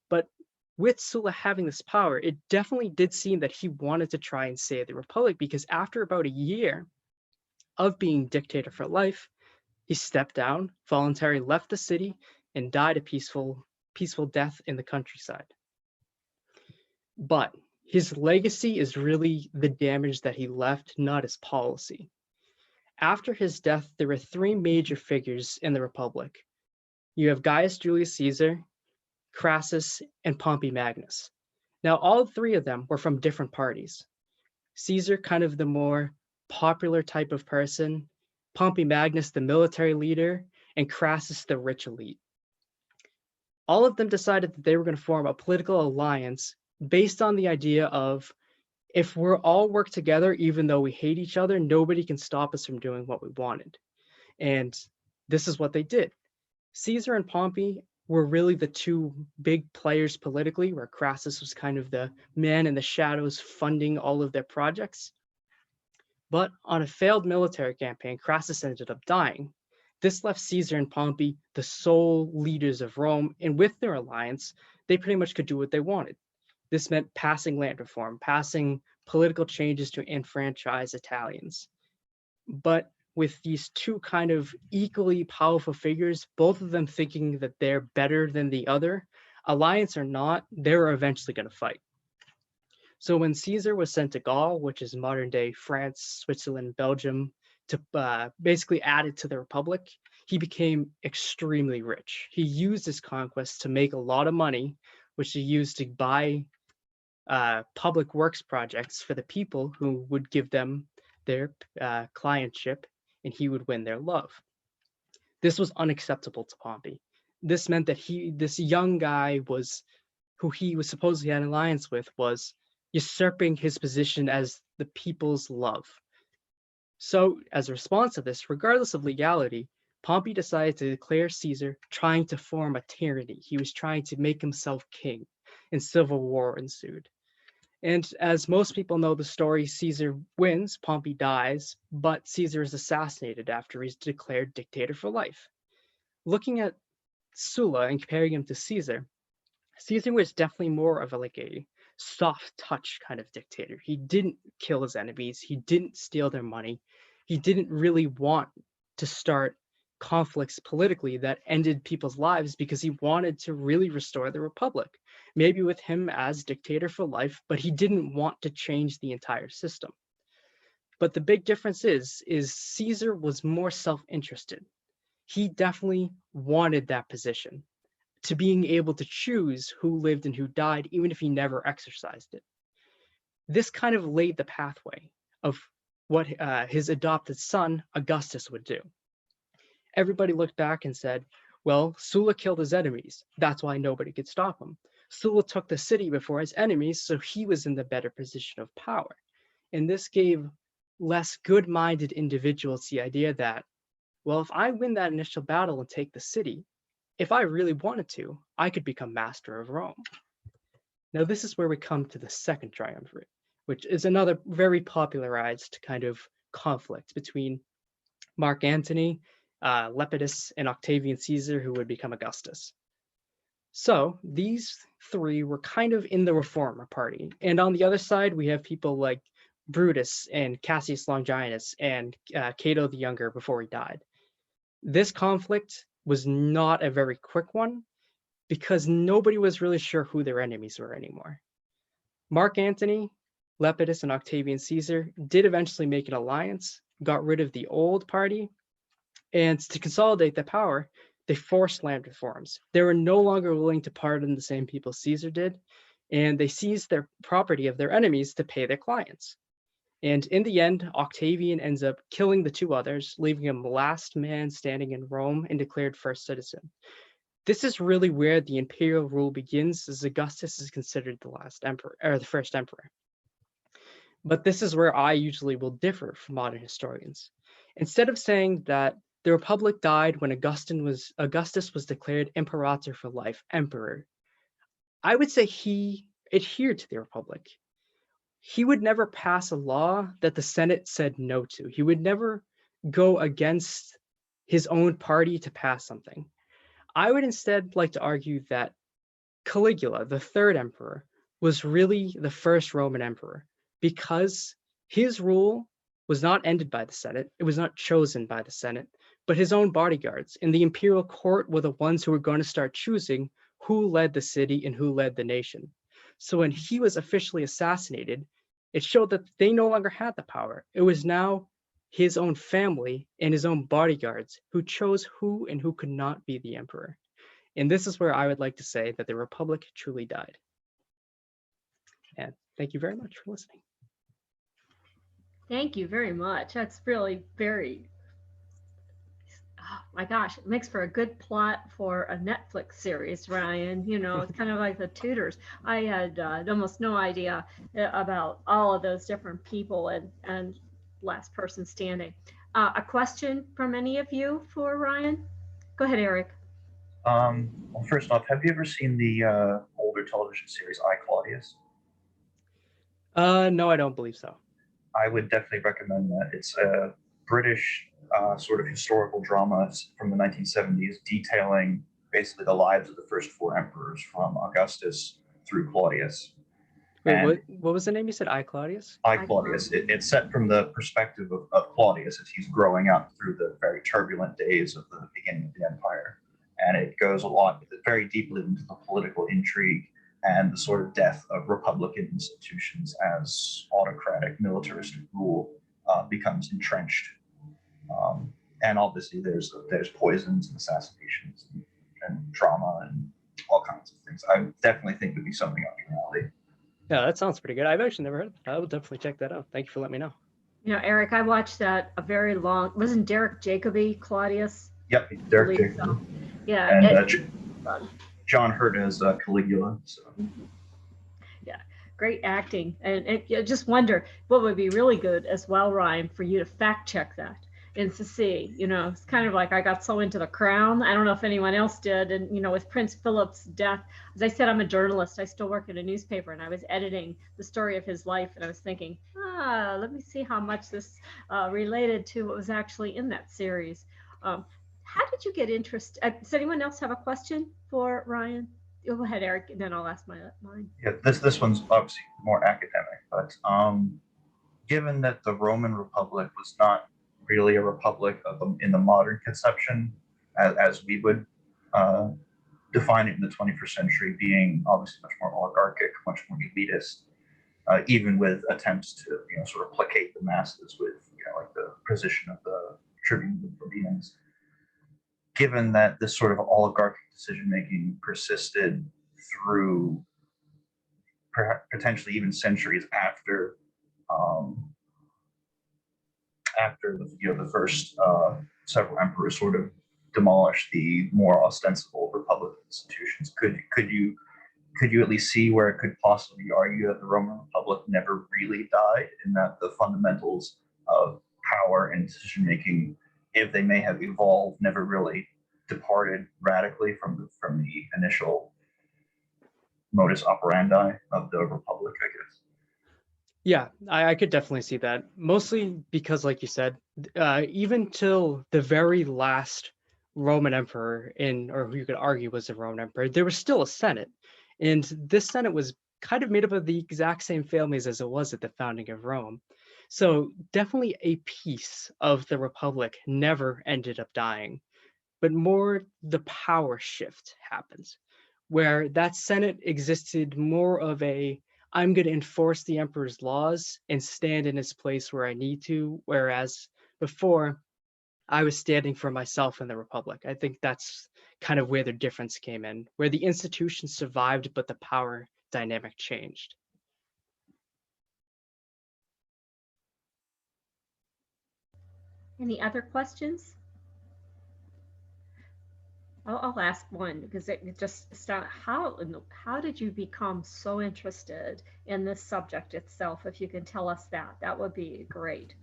But with Sulla having this power, it definitely did seem that he wanted to try and save the Republic, because after about a year of being dictator for life, he stepped down, voluntarily left the city, and died a peaceful death in the countryside. But his legacy is really the damage that he left, not his policy. After his death, there were three major figures in the Republic. You have Gaius Julius Caesar, Crassus, and Pompey Magnus. Now, all three of them were from different parties. Caesar, kind of the more popular type of person, Pompey Magnus, the military leader, and Crassus, the rich elite. All of them decided that they were going to form a political alliance based on the idea of, if we're all work together, even though we hate each other, nobody can stop us from doing what we wanted. And this is what they did. Caesar and Pompey were really the two big players politically, where Crassus was kind of the man in the shadows funding all of their projects. But on a failed military campaign, Crassus ended up dying. This left Caesar and Pompey the sole leaders of Rome, and with their alliance, they pretty much could do what they wanted. This meant passing land reform, passing political changes to enfranchise Italians. But with these two kind of equally powerful figures, both of them thinking that they're better than the other, alliance or not, they're eventually going to fight. So when Caesar was sent to Gaul, which is modern day France, Switzerland, Belgium, to basically add it to the Republic, he became extremely rich. He used his conquest to make a lot of money, which he used to buy public works projects for the people who would give them their clientship, and he would win their love. This was unacceptable to Pompey. This meant that this young guy who he was supposedly had an alliance with, was usurping his position as the people's love. So as a response to this, regardless of legality, Pompey decided to declare Caesar trying to form a tyranny. He was trying to make himself king, and civil war ensued. And as most people know the story, Caesar wins, Pompey dies, but Caesar is assassinated after he's declared dictator for life. Looking at Sulla and comparing him to Caesar, Caesar was definitely more of a soft touch kind of dictator. He didn't kill his enemies. He didn't steal their money. He didn't really want to start conflicts politically that ended people's lives, because he wanted to really restore the Republic, maybe with him as dictator for life, but he didn't want to change the entire system. But the big difference is Caesar was more self-interested. He definitely wanted that position, to being able to choose who lived and who died, even if he never exercised it. This kind of laid the pathway of what his adopted son, Augustus, would do. Everybody looked back and said, well, Sulla killed his enemies. That's why nobody could stop him. Sulla took the city before his enemies, so he was in the better position of power. And this gave less good-minded individuals the idea that, well, if I win that initial battle and take the city, if I really wanted to, I could become master of Rome. Now, this is where we come to the second triumvirate, which is another very popularized kind of conflict between Mark Antony, Lepidus, and Octavian Caesar, who would become Augustus. So these three were kind of in the reformer party. And on the other side, we have people like Brutus and Cassius Longinus and Cato the Younger before he died. This conflict was not a very quick one, because nobody was really sure who their enemies were anymore. Mark Antony, Lepidus, and Octavian Caesar did eventually make an alliance, got rid of the old party, and to consolidate the power, they forced land reforms. They were no longer willing to pardon the same people Caesar did, and they seized their property of their enemies to pay their clients. And in the end, Octavian ends up killing the two others, leaving him last man standing in Rome and declared first citizen. This is really where the imperial rule begins, as Augustus is considered the last emperor, or the first emperor. But this is where I usually will differ from modern historians. Instead of saying that the Republic died when Augustus was declared imperator for life, emperor, I would say he adhered to the Republic. He would never pass a law that the Senate said no to. He would never go against his own party to pass something. I would instead like to argue that Caligula, the third emperor, was really the first Roman emperor, because his rule was not ended by the Senate. It was not chosen by the Senate, but his own bodyguards. And the imperial court were the ones who were going to start choosing who led the city and who led the nation. So when he was officially assassinated, it showed that they no longer had the power. It was now his own family and his own bodyguards who chose who and who could not be the emperor. And this is where I would like to say that the Republic truly died. And thank you very much for listening. Thank you very much. That's really very, oh my gosh, it makes for a good plot for a Netflix series, Ryan. You know, it's kind of like the Tudors. I had almost no idea about all of those different people and last person standing. A question from any of you for Ryan? Go ahead, Erik. Well, first off, have you ever seen the older television series I, Claudius? No, I don't believe so. I would definitely recommend that. It's a British sort of historical drama from the 1970s detailing basically the lives of the first four emperors from Augustus through Claudius. Wait, what was the name you said? I, Claudius? I, Claudius. It's set from the perspective of Claudius as he's growing up through the very turbulent days of the beginning of the empire. And it goes a lot, very deeply into the political intrigue and the sort of death of Republican institutions as autocratic militaristic rule becomes entrenched. And obviously there's poisons and assassinations and drama and all kinds of things. I definitely think would be something up your alley. Yeah, that sounds pretty good. I've actually never heard of it. I will definitely check that out. Thank you for letting me know. You know, Erik, I watched that a very long, wasn't Derek Jacobi, Claudius? Yep, Derek Jacobi. So. Yeah. And John Hurt as Caligula. So. Yeah, great acting. And I just wonder what would be really good as well, Ryan, for you to fact check that and to see, you know, it's kind of like I got so into The Crown. I don't know if anyone else did. And, you know, with Prince Philip's death, as I said, I'm a journalist. I still work in a newspaper and I was editing the story of his life. And I was thinking, let me see how much this related to what was actually in that series. How did you get interested? Does anyone else have a question for Ryan? Go ahead, Erik, and then I'll ask mine. Yeah, this one's obviously more academic, but given that the Roman Republic was not really a republic in the modern conception, as we would define it in the 21st century, being obviously much more oligarchic, much more elitist, even with attempts to sort of placate the masses with like the position of the tribunes and plebeians. Given that this sort of oligarchic decision-making persisted through potentially even centuries after the first several emperors sort of demolished the more ostensible republican institutions, could you at least see where it could possibly argue that the Roman Republic never really died, in that the fundamentals of power and decision-making, if they may have evolved, never really departed radically from the initial modus operandi of the Republic, I guess? Yeah, I could definitely see that. Mostly because, like you said, even till the very last Roman emperor, or who you could argue was a Roman emperor, there was still a Senate. And this Senate was kind of made up of the exact same families as it was at the founding of Rome. So definitely a piece of the Republic never ended up dying, but more the power shift happens, where that Senate existed more of a, I'm going to enforce the emperor's laws and stand in his place where I need to, whereas before I was standing for myself in the Republic. I think that's kind of where the difference came in, where the institution survived, but the power dynamic changed. Any other questions? I'll ask one because it just started. How did you become so interested in this subject itself? If you can tell us that, that would be great.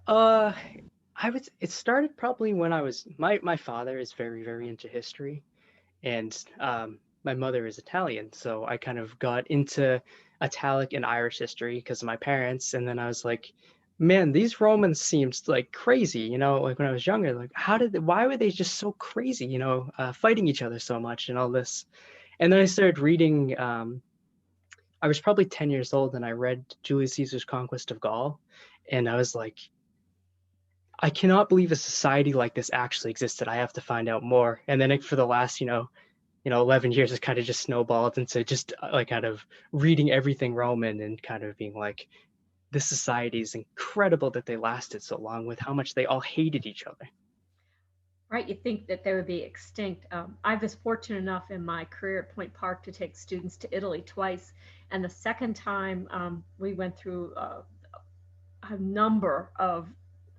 It started probably when I was, my father is very, very into history, and my mother is Italian. So I kind of got into Italic and Irish history because of my parents. And then I was like, man, these Romans seemed like crazy, like when I was younger, like why were they just so crazy, fighting each other so much and all this. And then I started reading, I was probably 10 years old and I read Julius Caesar's Conquest of Gaul. And I was like, I cannot believe a society like this actually existed. I have to find out more. And then for the last, 11 years has kind of just snowballed into just like kind of reading everything Roman and kind of being like, this society is incredible that they lasted so long with how much they all hated each other. Right, you think that they would be extinct. I was fortunate enough in my career at Point Park to take students to Italy twice, and the second time we went through a number of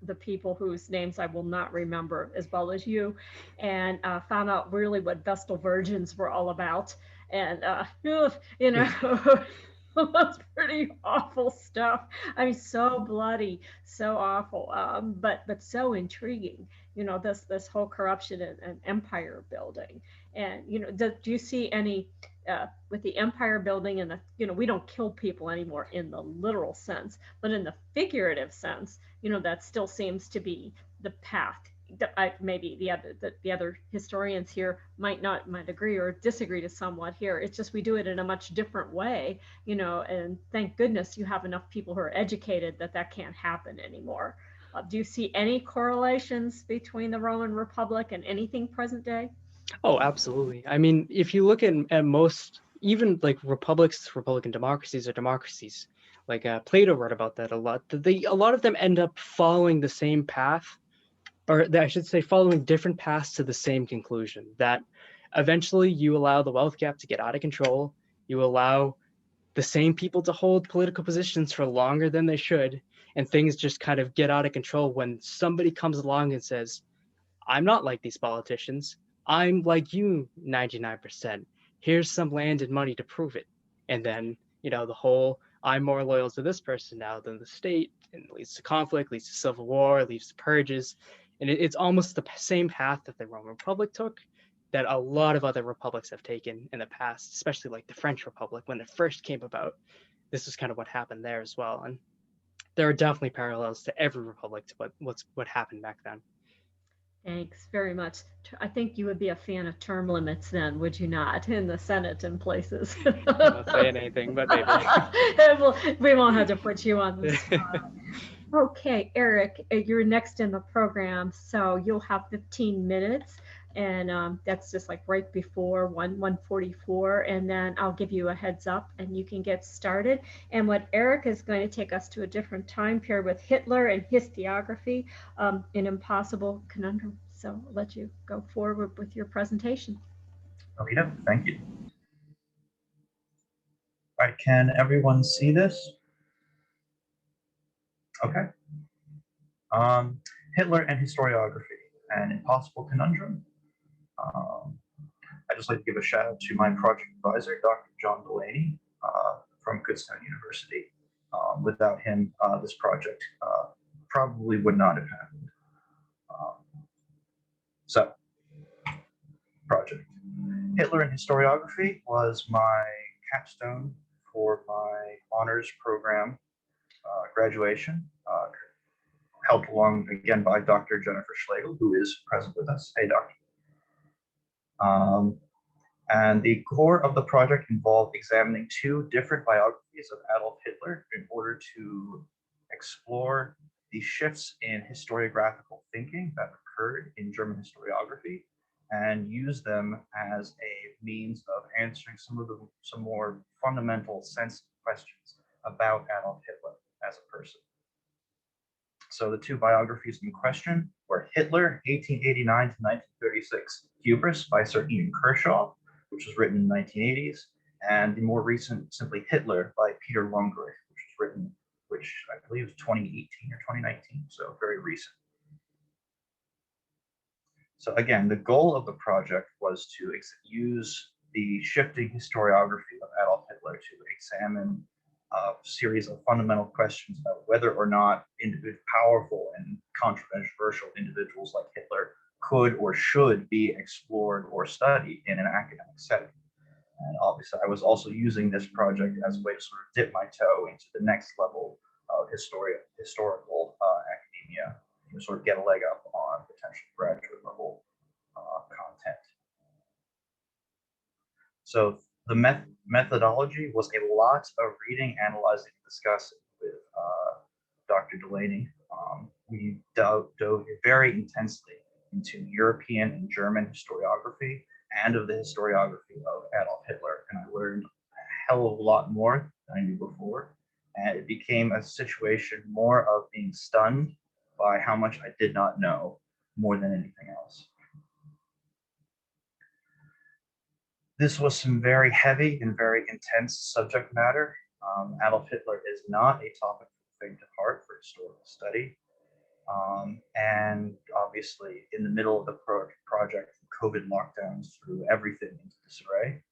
the people whose names I will not remember as well as you, and found out really what Vestal Virgins were all about. And, you know, that's pretty awful stuff. I mean, so bloody, so awful, but so intriguing. This whole corruption and empire building. And do you see any with the empire building and we don't kill people anymore in the literal sense, but in the figurative sense, that still seems to be the path. Maybe the other historians here might agree or disagree to somewhat here. It's just we do it in a much different way, and thank goodness you have enough people who are educated that can't happen anymore. Do you see any correlations between the Roman Republic and anything present day? Oh, absolutely. I mean, if you look at most, even like republics, republican democracies or democracies, like Plato wrote about that a lot. A lot of them end up following the same path, or I should say following different paths to the same conclusion, that eventually you allow the wealth gap to get out of control. You allow the same people to hold political positions for longer than they should, and things just kind of get out of control when somebody comes along and says, I'm not like these politicians. I'm like you 99%. Here's some land and money to prove it. And then, the whole I'm more loyal to this person now than the state, and it leads to conflict, leads to civil war, leads to purges. And it's almost the same path that the Roman Republic took, that a lot of other republics have taken in the past, especially like the French Republic when it first came about. This is kind of what happened there as well. And there are definitely parallels to every republic to what happened back then. Thanks very much. I think you would be a fan of term limits then, would you not, in the Senate and places? I'm not saying anything, but maybe. We won't have to put you on the spot. Okay, Erik, you're next in the program, so you'll have 15 minutes. And that's just like right before 1:44, and then I'll give you a heads up and you can get started. And what Erik is going to take us to a different time period with Hitler and historiography, an impossible conundrum. So I'll let you go forward with your presentation. Okay, thank you. All right, can everyone see this? Okay. Hitler and historiography, an impossible conundrum. I'd just like to give a shout out to my project advisor, Dr. John Delaney from Kutztown University. Without him, this project probably would not have happened. So, project. Hitler and historiography was my capstone for my honors program graduation, helped along again by Dr. Jennifer Schlegel, who is present with us. Hey, Doctor. And the core of the project involved examining two different biographies of Adolf Hitler in order to explore the shifts in historiographical thinking that occurred in German historiography and use them as a means of answering some more fundamental sensitive questions about Adolf Hitler as a person. So the two biographies in question were Hitler, 1889 to 1936, Hubris by Sir Ian Kershaw, which was written in the 1980s, and the more recent, simply Hitler by Peter Longerich, which I believe was 2018 or 2019, so very recent. So again, the goal of the project was to use the shifting historiography of Adolf Hitler to examine a series of fundamental questions about whether or not powerful and controversial individuals like Hitler could or should be explored or studied in an academic setting. And obviously, I was also using this project as a way to sort of dip my toe into the next level of historical academia, to sort of get a leg up on potential graduate level content. So the methodology was a lot of reading, analyzing, discussing with Dr. Delaney. We dove very intensely into European and German historiography and of the historiography of Adolf Hitler, and I learned a hell of a lot more than I knew before. And it became a situation more of being stunned by how much I did not know more than anything else. This was some very heavy and very intense subject matter. Adolf Hitler is not a topic for the faint of heart for historical study. And obviously, in the middle of the project, COVID lockdowns threw everything into disarray,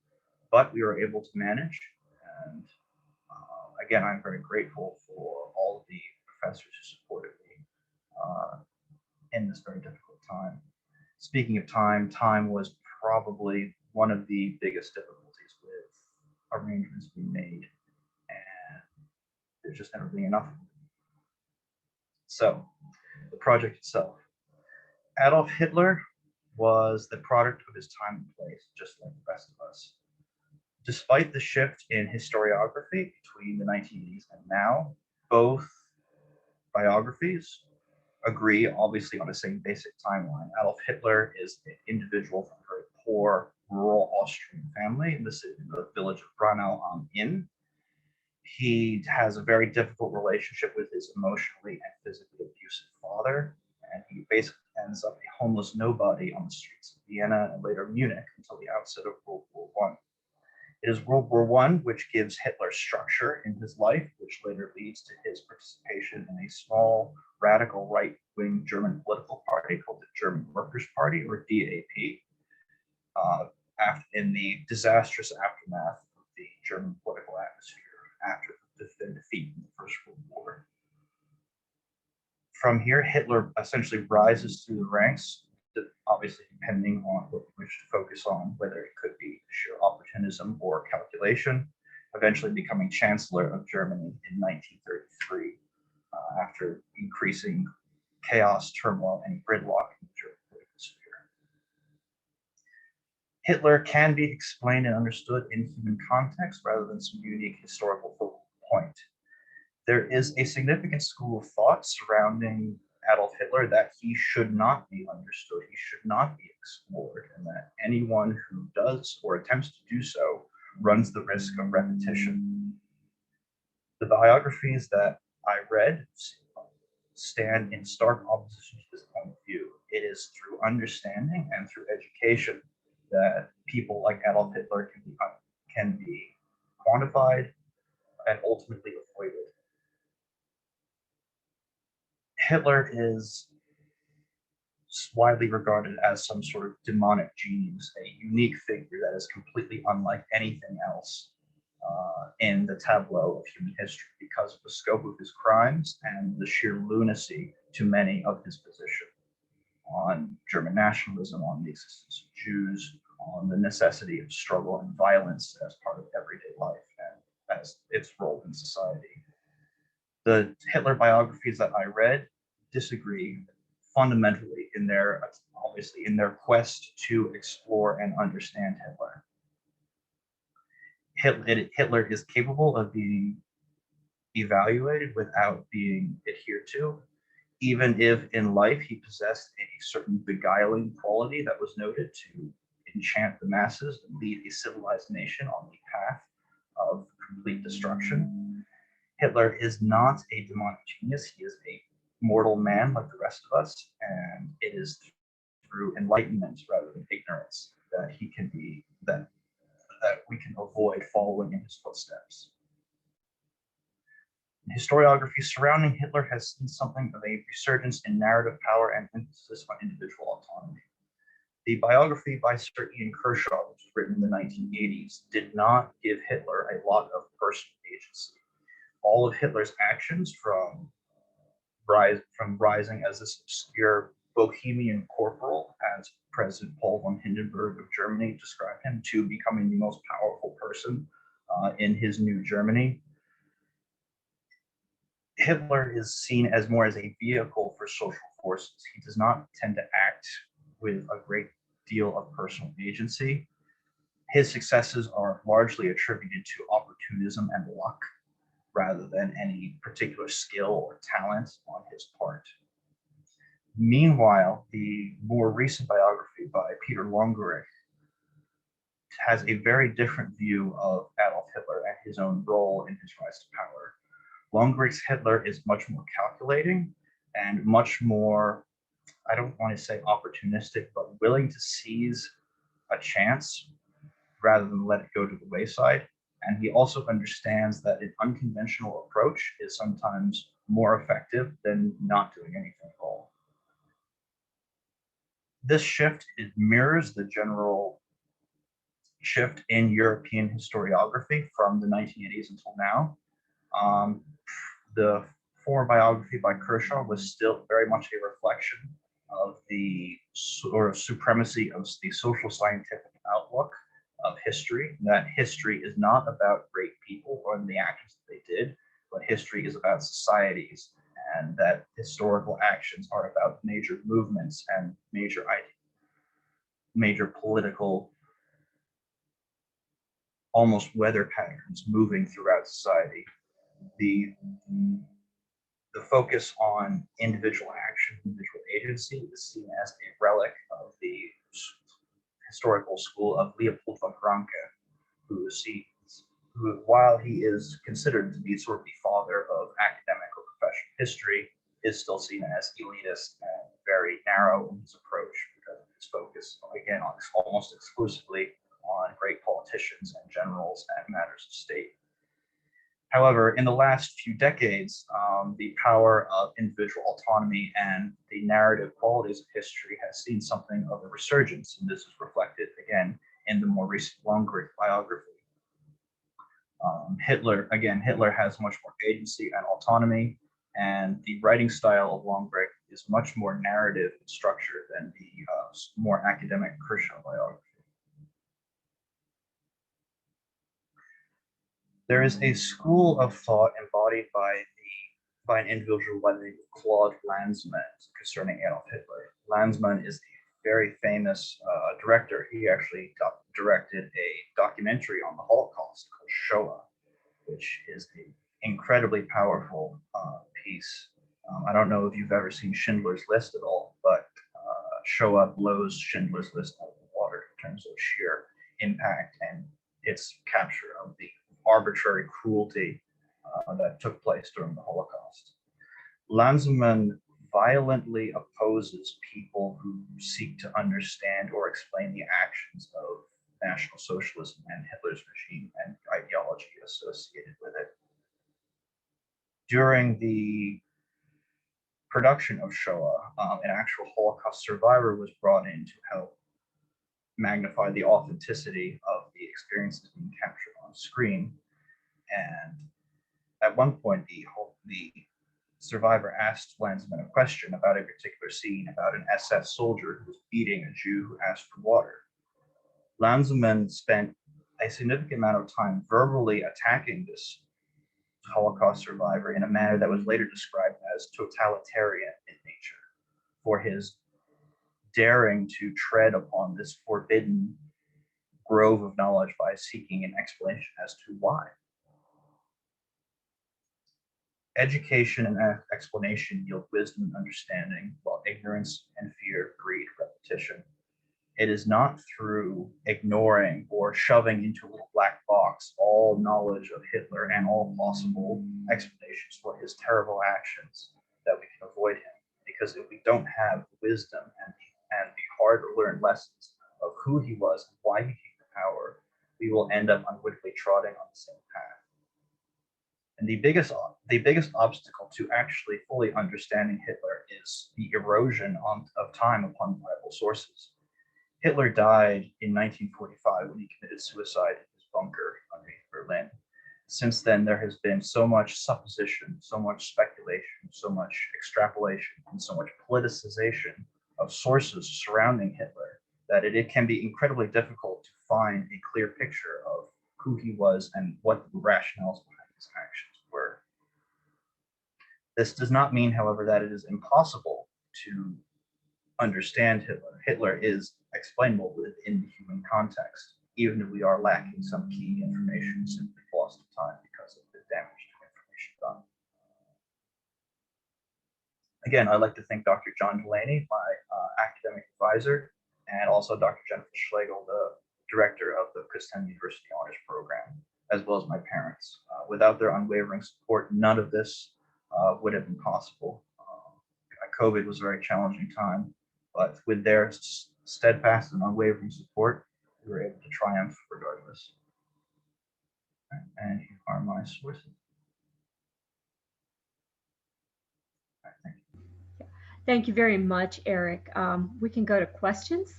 but we were able to manage. And again, I'm very grateful for all of the professors who supported me in this very difficult time. Speaking of time, time was probably one of the biggest difficulties with arrangements being made, and there's just never been enough. So, the project itself. Adolf Hitler was the product of his time and place, just like the rest of us. Despite the shift in historiography between the 1980s and now, both biographies agree, obviously, on the same basic timeline. Adolf Hitler is an individual from a very poor rural Austrian family in the village of Gráinne am Inn. He has a very difficult relationship with his emotionally and physically abusive father, and he basically ends up a homeless nobody on the streets of Vienna and later Munich until the outset of World War I. It is World War I which gives Hitler structure in his life, which later leads to his participation in a small, radical right-wing German political party called the German Workers' Party, or DAP, in the disastrous aftermath of the German political atmosphere after the defeat in the First World War. From here, Hitler essentially rises through the ranks, obviously depending on what you wish to focus on, whether it could be sheer opportunism or calculation, eventually becoming Chancellor of Germany in 1933, after increasing chaos, turmoil, and gridlock in the German political sphere. Hitler can be explained and understood in human context rather than some unique historical focal point. There is a significant school of thought surrounding Adolf Hitler that he should not be understood, he should not be explored, and that anyone who does or attempts to do so runs the risk of repetition. The biographies that I read stand in stark opposition to this point of view. It is through understanding and through education that people like Adolf Hitler can be quantified and ultimately avoided. Hitler is widely regarded as some sort of demonic genius, a unique figure that is completely unlike anything else in the tableau of human history because of the scope of his crimes and the sheer lunacy to many of his position on German nationalism, on the existence of Jews, on the necessity of struggle and violence as part of everyday life and as its role in society. The Hitler biographies that I read disagree fundamentally in their quest to explore and understand Hitler. Hitler is capable of being evaluated without being adhered to, even if in life he possessed a certain beguiling quality that was noted to enchant the masses and lead a civilized nation on the path of complete destruction. Hitler is not a demonic genius. He is a mortal man like the rest of us, and it is through enlightenment rather than ignorance that we can avoid following in his footsteps. Historiography surrounding Hitler has seen something of a resurgence in narrative power and emphasis on individual autonomy. The biography by Sir Ian Kershaw, which was written in the 1980s, did not give Hitler a lot of personal agency. All of Hitler's actions, from rising as this obscure bohemian corporal, as President Paul von Hindenburg of Germany described him, to becoming the most powerful person in his new Germany. Hitler is seen as more as a vehicle for social forces. He does not tend to act with a great deal of personal agency. His successes are largely attributed to opportunism and luck, rather than any particular skill or talent on his part. Meanwhile, the more recent biography by Peter Longerich has a very different view of Adolf Hitler and his own role in his rise to power. Longrick's Hitler is much more calculating and much more, I don't want to say opportunistic, but willing to seize a chance rather than let it go to the wayside. And he also understands that an unconventional approach is sometimes more effective than not doing anything at all. This shift, it mirrors the general shift in European historiography from the 1980s until now. The former biography by Kershaw was still very much a reflection of the sort of supremacy of the social scientific outlook of history, that history is not about great people or the actions that they did, but history is about societies, and that historical actions are about major movements and major political, almost weather patterns moving throughout society. The focus on individual action, individual agency is seen as a relic of the historical school of Leopold von Gráinne, who, while he is considered to be sort of the father of academic or professional history, is still seen as elitist and very narrow in his approach because of his focus, again, almost exclusively on great politicians and generals and matters of state. However, in the last few decades, the power of individual autonomy and the narrative qualities of history has seen something of a resurgence, and this is reflected again in the more recent Longrick biography. Hitler has much more agency and autonomy, and the writing style of Longrick is much more narrative in structure than the more academic Kershaw biography. There is a school of thought embodied by an individual by the name of Claude Lanzmann concerning Adolf Hitler. Lanzmann is a very famous director. He actually directed a documentary on the Holocaust called Shoah, which is an incredibly powerful piece. I don't know if you've ever seen Schindler's List at all, but Shoah blows Schindler's List out of the water in terms of sheer impact and its capture of the arbitrary cruelty that took place during the Holocaust. Lanzmann violently opposes people who seek to understand or explain the actions of National Socialism and Hitler's regime and ideology associated with it. During the production of Shoah, an actual Holocaust survivor was brought in to help magnify the authenticity of the experiences being captured on screen. And at one point, the survivor asked Lanzmann a question about a particular scene about an SS soldier who was beating a Jew who asked for water. Lanzmann spent a significant amount of time verbally attacking this Holocaust survivor in a manner that was later described as totalitarian in nature, for his daring to tread upon this forbidden grove of knowledge by seeking an explanation as to why. Education and explanation yield wisdom and understanding, while ignorance and fear breed repetition. It is not through ignoring or shoving into a little black box all knowledge of Hitler and all possible explanations for his terrible actions that we can avoid him. Because if we don't have wisdom and the hard-learned lessons of who he was and why he came to power, we will end up unwittingly trotting on the same path. And the biggest obstacle to actually fully understanding Hitler is the erosion of time upon reliable sources. Hitler died in 1945 when he committed suicide in his bunker underneath Berlin. Since then, there has been so much supposition, so much speculation, so much extrapolation, and so much politicization of sources surrounding Hitler that it can be incredibly difficult to find a clear picture of who he was and what the rationales behind his actions were. This does not mean, however, that it is impossible to understand Hitler. Hitler is explainable within the human context, even if we are lacking some key information simply lost to time because of the damage to information done. Again, I'd like to thank Dr. John Delaney, my academic advisor, and also Dr. Jennifer Schlegel, the director of the Kutztown University Honors Program, as well as my parents. Without their unwavering support, none of this would have been possible. COVID was a very challenging time, but with their steadfast and unwavering support, we were able to triumph regardless. And here are my sources. Thank you. Thank you very much, Erik. We can go to questions.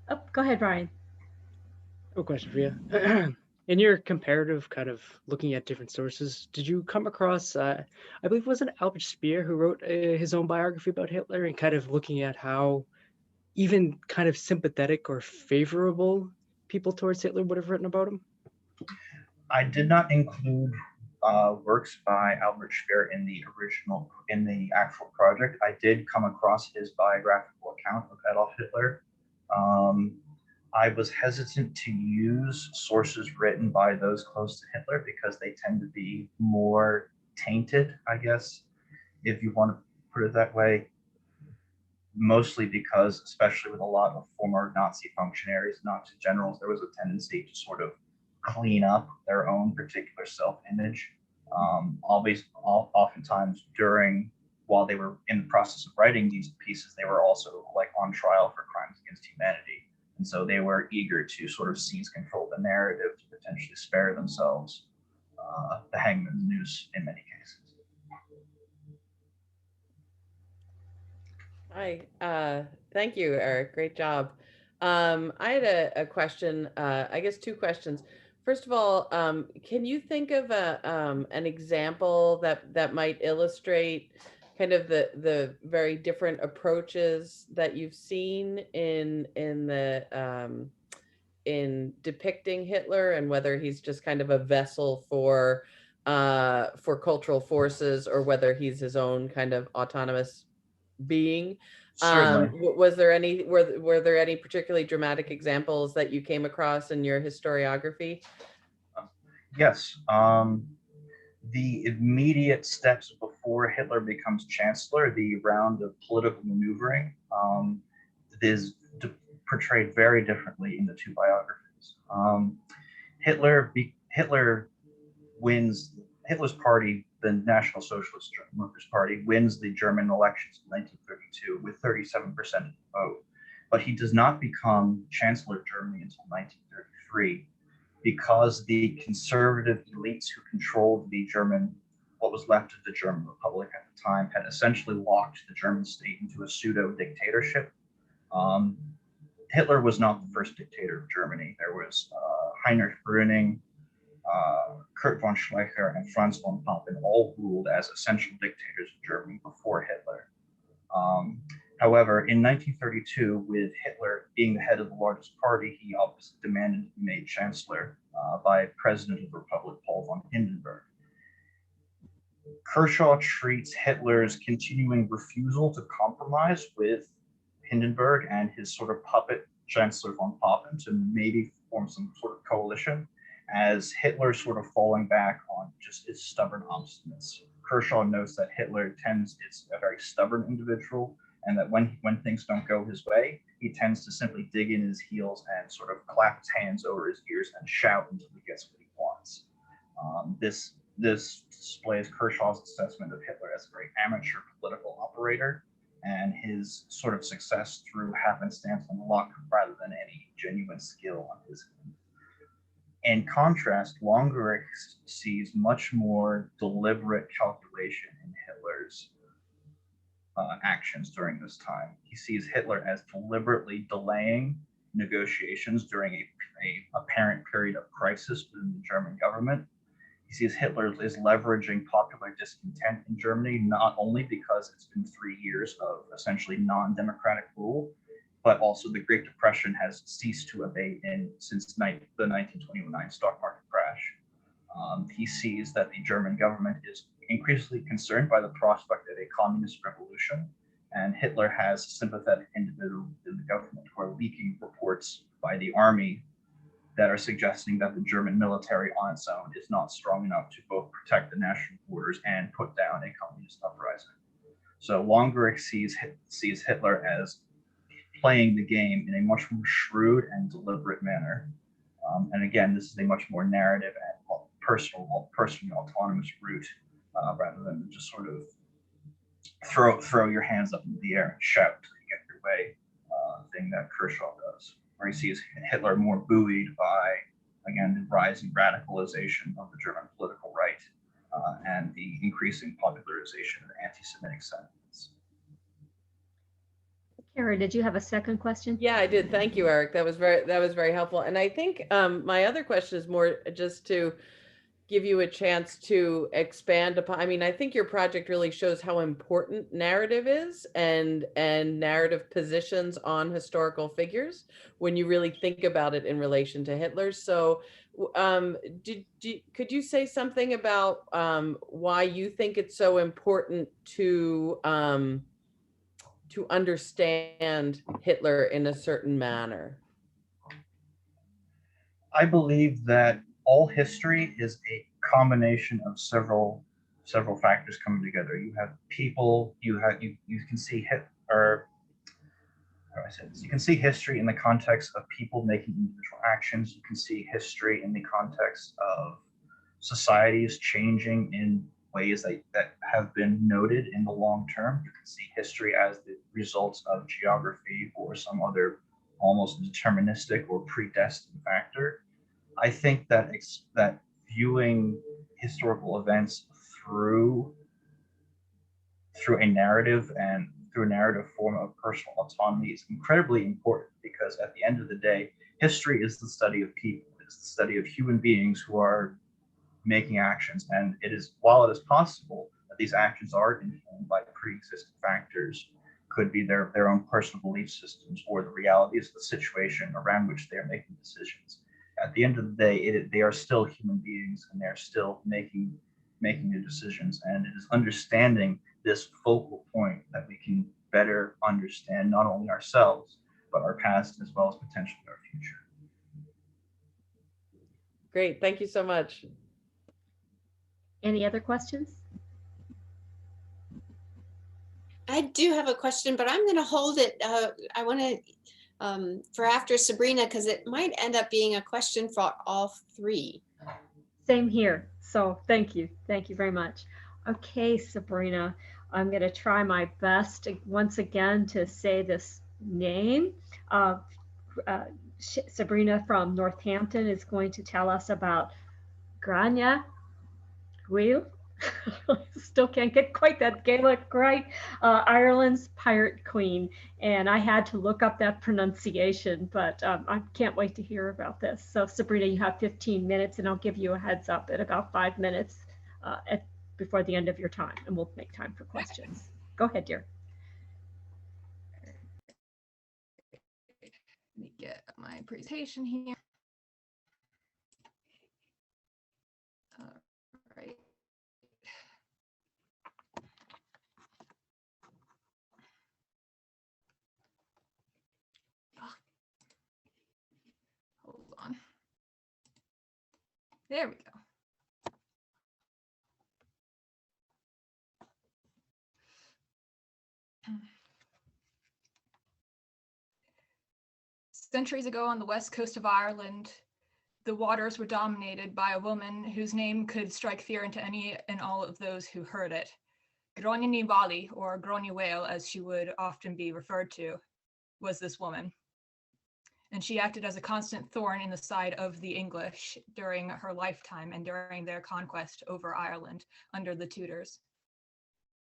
Oh, go ahead, Brian. A question for you. In your comparative kind of looking at different sources, did you come across, I believe it was Albert Speer who wrote his own biography about Hitler, and kind of looking at how even kind of sympathetic or favorable people towards Hitler would have written about him? I did not include works by Albert Speer in the actual project. I did come across his biographical account of Adolf Hitler. I was hesitant to use sources written by those close to Hitler because they tend to be more tainted, I guess, if you want to put it that way. Mostly because, especially with a lot of former Nazi functionaries, Nazi generals, there was a tendency to sort of clean up their own particular self-image. Oftentimes while they were in the process of writing these pieces, they were also like on trial for crimes against humanity. And so they were eager to sort of seize control of the narrative to potentially spare themselves the hangman's noose in many cases. Hi, thank you, Erik. Great job. I had a question, I guess two questions. First of all, can you think of an example that might illustrate kind of the very different approaches that you've seen in depicting Hitler, and whether he's just kind of a vessel for cultural forces, or whether he's his own kind of autonomous being? Certainly. Was there any were there any particularly dramatic examples that you came across in your historiography? Yes. The immediate steps before Hitler becomes chancellor, the round of political maneuvering, is portrayed very differently in the two biographies. Hitler wins. Hitler's party, the National Socialist German Workers' Party, wins the German elections in 1932 with 37% of the vote. But he does not become Chancellor of Germany until 1933, because the conservative elites who controlled what was left of the German Republic at the time, had essentially locked the German state into a pseudo-dictatorship. Hitler was not the first dictator of Germany. There was Heinrich Brüning, Kurt von Schleicher, and Franz von Papen all ruled as essential dictators of Germany before Hitler. However, in 1932, with Hitler being the head of the largest party, he obviously demanded to be made chancellor by President of the Republic, Paul von Hindenburg. Kershaw treats Hitler's continuing refusal to compromise with Hindenburg and his sort of puppet Chancellor von Papen to maybe form some sort of coalition as Hitler sort of falling back on just his stubborn obstinacy. Kershaw notes that Hitler is a very stubborn individual, and that when things don't go his way, he tends to simply dig in his heels and sort of clap his hands over his ears and shout until he gets what he wants. This displays Kershaw's assessment of Hitler as a very amateur political operator, and his sort of success through happenstance and luck rather than any genuine skill on his end. In contrast, Longerich sees much more deliberate calculation in Hitler's actions during this time. He sees Hitler as deliberately delaying negotiations during a apparent period of crisis within the German government. He sees Hitler as leveraging popular discontent in Germany, not only because it's been 3 years of essentially non-democratic rule, but also the Great Depression has ceased to abate since the 1929 stock market crash. He sees that the German government is increasingly concerned by the prospect of a communist revolution, and Hitler has sympathetic individuals in the government who are leaking reports by the army that are suggesting that the German military on its own is not strong enough to both protect the national borders and put down a communist uprising. So Longerich sees Hitler as playing the game in a much more shrewd and deliberate manner. And again, this is a much more narrative and personally autonomous route, rather than just sort of throw your hands up in the air and shout until you get your way, thing that Kershaw does, where he sees Hitler more buoyed by, again, the rising radicalization of the German political right, and the increasing popularization of anti-Semitic sentiments. Kara, did you have a second question? Yeah, I did. Thank you, Erik. That was very helpful. And I think my other question is more just to give you a chance to expand upon. I mean, I think your project really shows how important narrative is and narrative positions on historical figures when you really think about it in relation to Hitler. So could you say something about why you think it's so important to understand Hitler in a certain manner? I believe that all history is a combination of several factors coming together. You have people, you can see you can see history in the context of people making individual actions. You can see history in the context of societies changing in ways that have been noted in the long term. You can see history as the results of geography or some other almost deterministic or predestined factor. I think that that viewing historical events through a narrative and through a narrative form of personal autonomy is incredibly important, because at the end of the day, history is the study of people. It's the study of human beings who are making actions. And it is, while it is possible that these actions are informed by pre-existing factors, could be their own personal belief systems or the realities of the situation around which they're making decisions. At the end of the day, they are still human beings, and they're still making the decisions. And it is understanding this focal point that we can better understand not only ourselves, but our past, as well as potentially our future. Great, thank you so much. Any other questions? I do have a question, but I'm going to hold it. I want to for after Sabrina, because it might end up being a question for all three. Same here. So thank you. Thank you very much. Okay, Sabrina, I'm going to try my best once again to say this name. Sabrina from Northampton is going to tell us about Gráinne. Still can't get quite that Gaelic right. Ireland's pirate queen, and I had to look up that pronunciation, but I can't wait to hear about this. So Sabrina, you have 15 minutes, and I'll give you a heads up at about 5 minutes before the end of your time, and we'll make time for questions. Go ahead, dear. Let me get my presentation here. All right. Hold on. There we go. Centuries ago on the west coast of Ireland, the waters were dominated by a woman whose name could strike fear into any and all of those who heard it. Gráinne Mhaol, or Gráinne Mhaol, as she would often be referred to, was this woman. And she acted as a constant thorn in the side of the English during her lifetime and during their conquest over Ireland under the Tudors.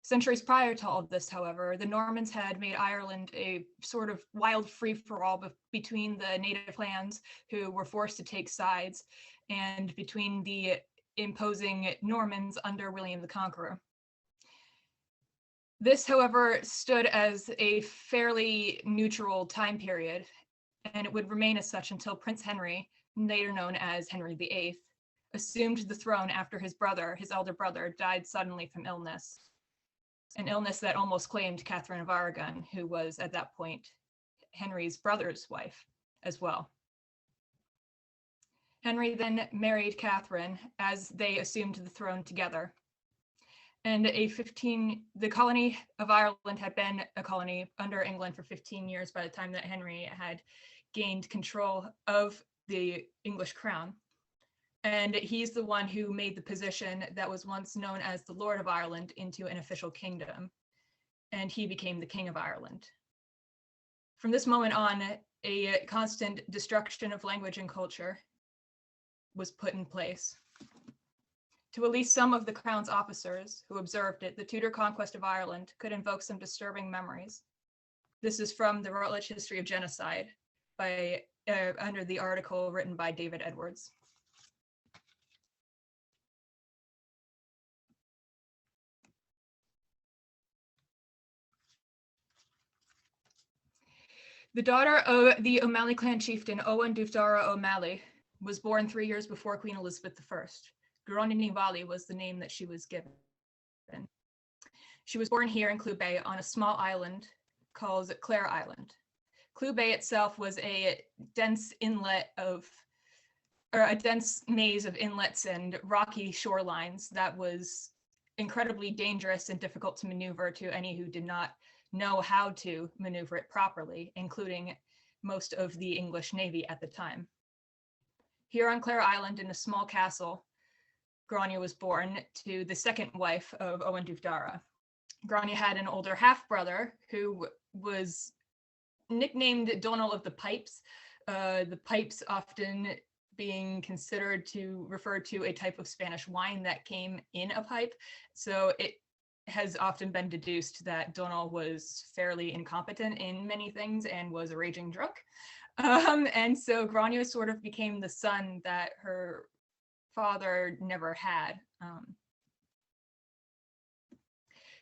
Centuries prior to all of this, however, the Normans had made Ireland a sort of wild free-for-all between the native clans who were forced to take sides and between the imposing Normans under William the Conqueror. This, however, stood as a fairly neutral time period, and it would remain as such until Prince Henry, later known as Henry VIII, assumed the throne after his elder brother, died suddenly from illness. An illness that almost claimed Catherine of Aragon, who was at that point Henry's brother's wife as well. Henry then married Catherine as they assumed the throne together. And the colony of Ireland had been a colony under England for 15 years by the time that Henry had gained control of the English crown. And he's the one who made the position that was once known as the Lord of Ireland into an official kingdom. And he became the King of Ireland. From this moment on, a constant destruction of language and culture was put in place. To at least some of the crown's officers who observed it, the Tudor conquest of Ireland could invoke some disturbing memories. This is from the Routledge History of Genocide by under the article written by David Edwards. The daughter of the O'Malley clan chieftain Owen Dubhdara O'Malley was born 3 years before Queen Elizabeth I. Gráinne was the name that she was given. She was born here in Clew Bay on a small island called Clare Island. Clew Bay itself was a dense dense maze of inlets and rocky shorelines that was incredibly dangerous and difficult to maneuver to any who did not know how to maneuver it properly, including most of the English Navy at the time. Here on Clare Island in a small castle, Gráinne was born to the second wife of Owen Dubhdara. Gráinne had an older half-brother who was nicknamed Donald of the Pipes, the pipes often being considered to refer to a type of Spanish wine that came in a pipe. So it has often been deduced that Donald was fairly incompetent in many things and was a raging drunk. And so Gráinne sort of became the son that her father never had.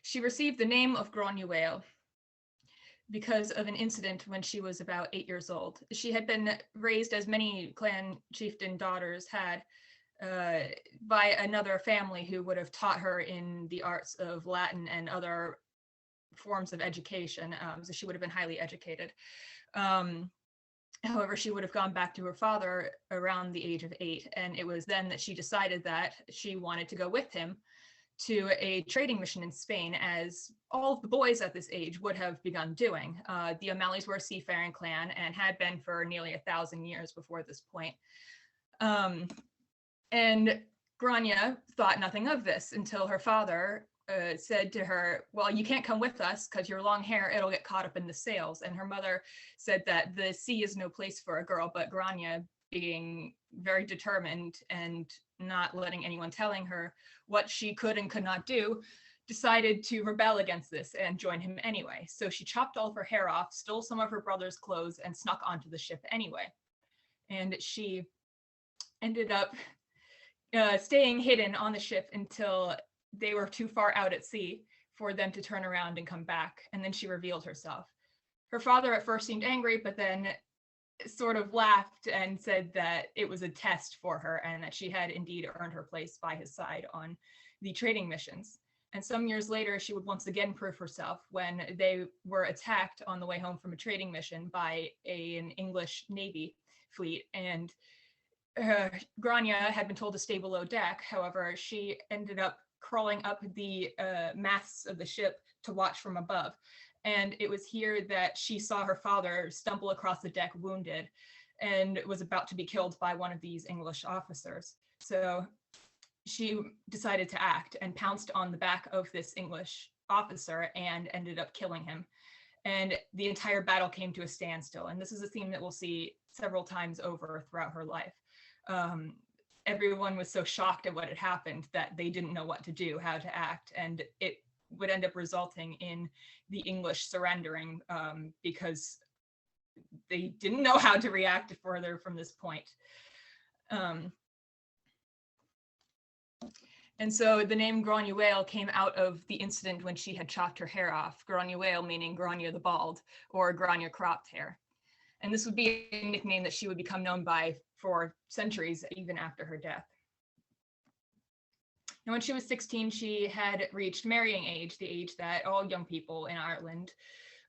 She received the name of Gráinne because of an incident when she was about 8 years old. She had been raised, as many clan chieftain daughters had, by another family who would have taught her in the arts of Latin and other forms of education. So she would have been highly educated. However, she would have gone back to her father around the age of 8, and it was then that she decided that she wanted to go with him to a trading mission in Spain, as all of the boys at this age would have begun doing. The O'Malleys were a seafaring clan and had been for nearly 1,000 years before this point. And Gráinne thought nothing of this until her father said to her, well, you can't come with us because your long hair, it'll get caught up in the sails. And her mother said that the sea is no place for a girl, but Gráinne, being very determined and not letting anyone telling her what she could and could not do, decided to rebel against this and join him anyway. So she chopped all of her hair off, stole some of her brother's clothes, and snuck onto the ship anyway. And she ended up staying hidden on the ship until they were too far out at sea for them to turn around and come back. And then she revealed herself. Her father at first seemed angry, but then sort of laughed and said that it was a test for her and that she had indeed earned her place by his side on the trading missions. And some years later, she would once again prove herself when they were attacked on the way home from a trading mission by an English Navy fleet. And Gráinne had been told to stay below deck. However, she ended up crawling up the masts of the ship to watch from above. And it was here that she saw her father stumble across the deck wounded and was about to be killed by one of these English officers. So she decided to act and pounced on the back of this English officer and ended up killing him. And the entire battle came to a standstill. And this is a theme that we'll see several times over throughout her life. Everyone was so shocked at what had happened that they didn't know what to do, how to act. And it would end up resulting in the English surrendering because they didn't know how to react further from this point. And so the name Gráinne came out of the incident when she had chopped her hair off. Gráinne meaning Gráinne the bald, or Gráinne cropped hair. And this would be a nickname that she would become known by for centuries, even after her death. Now, when she was 16, she had reached marrying age, the age that all young people in Ireland,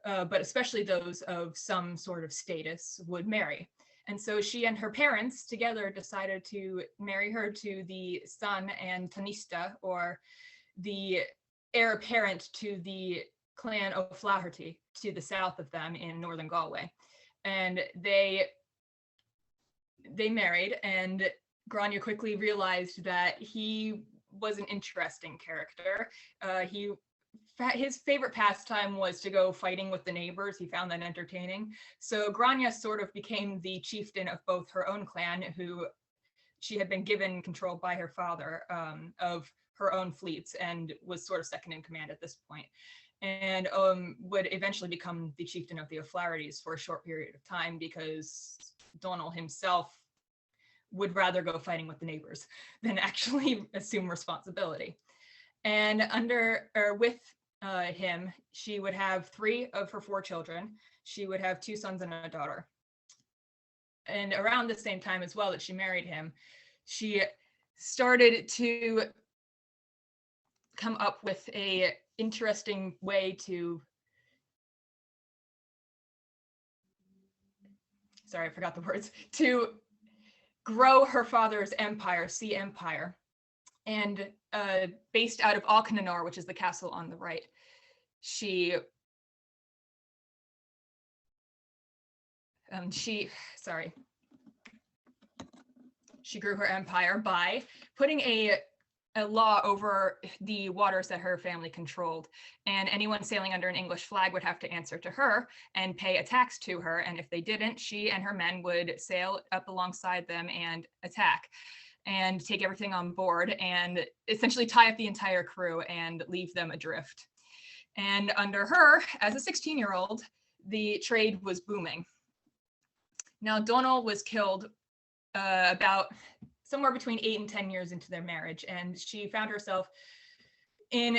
but especially those of some sort of status, would marry. And so she and her parents together decided to marry her to the son and Tanista, or the heir apparent to the clan O'Flaherty to the south of them in northern Galway. And they married, and Gráinne quickly realized that he was an interesting character. His favorite pastime was to go fighting with the neighbors. He found that entertaining. So Gráinne sort of became the chieftain of both her own clan, who she had been given control by her father of her own fleets, and was sort of second in command at this point, and would eventually become the chieftain of the O'Flahertys for a short period of time, because Donald himself would rather go fighting with the neighbors than actually assume responsibility. And with him, she would have 3 of her 4 children. She would have 2 sons and a daughter. And around the same time as well that she married him, she started to come up with a interesting way to, sorry, I forgot the words, to grow her father's empire, Sea Empire. And based out of Auchinanor, which is the castle on the right, she grew her empire by putting a law over the waters that her family controlled, and anyone sailing under an English flag would have to answer to her and pay a tax to her, and if they didn't, she and her men would sail up alongside them and attack and take everything on board and essentially tie up the entire crew and leave them adrift. And under her, as a 16-year-old, the trade was booming. Now, Donald was killed about somewhere between 8 and 10 years into their marriage, and she found herself in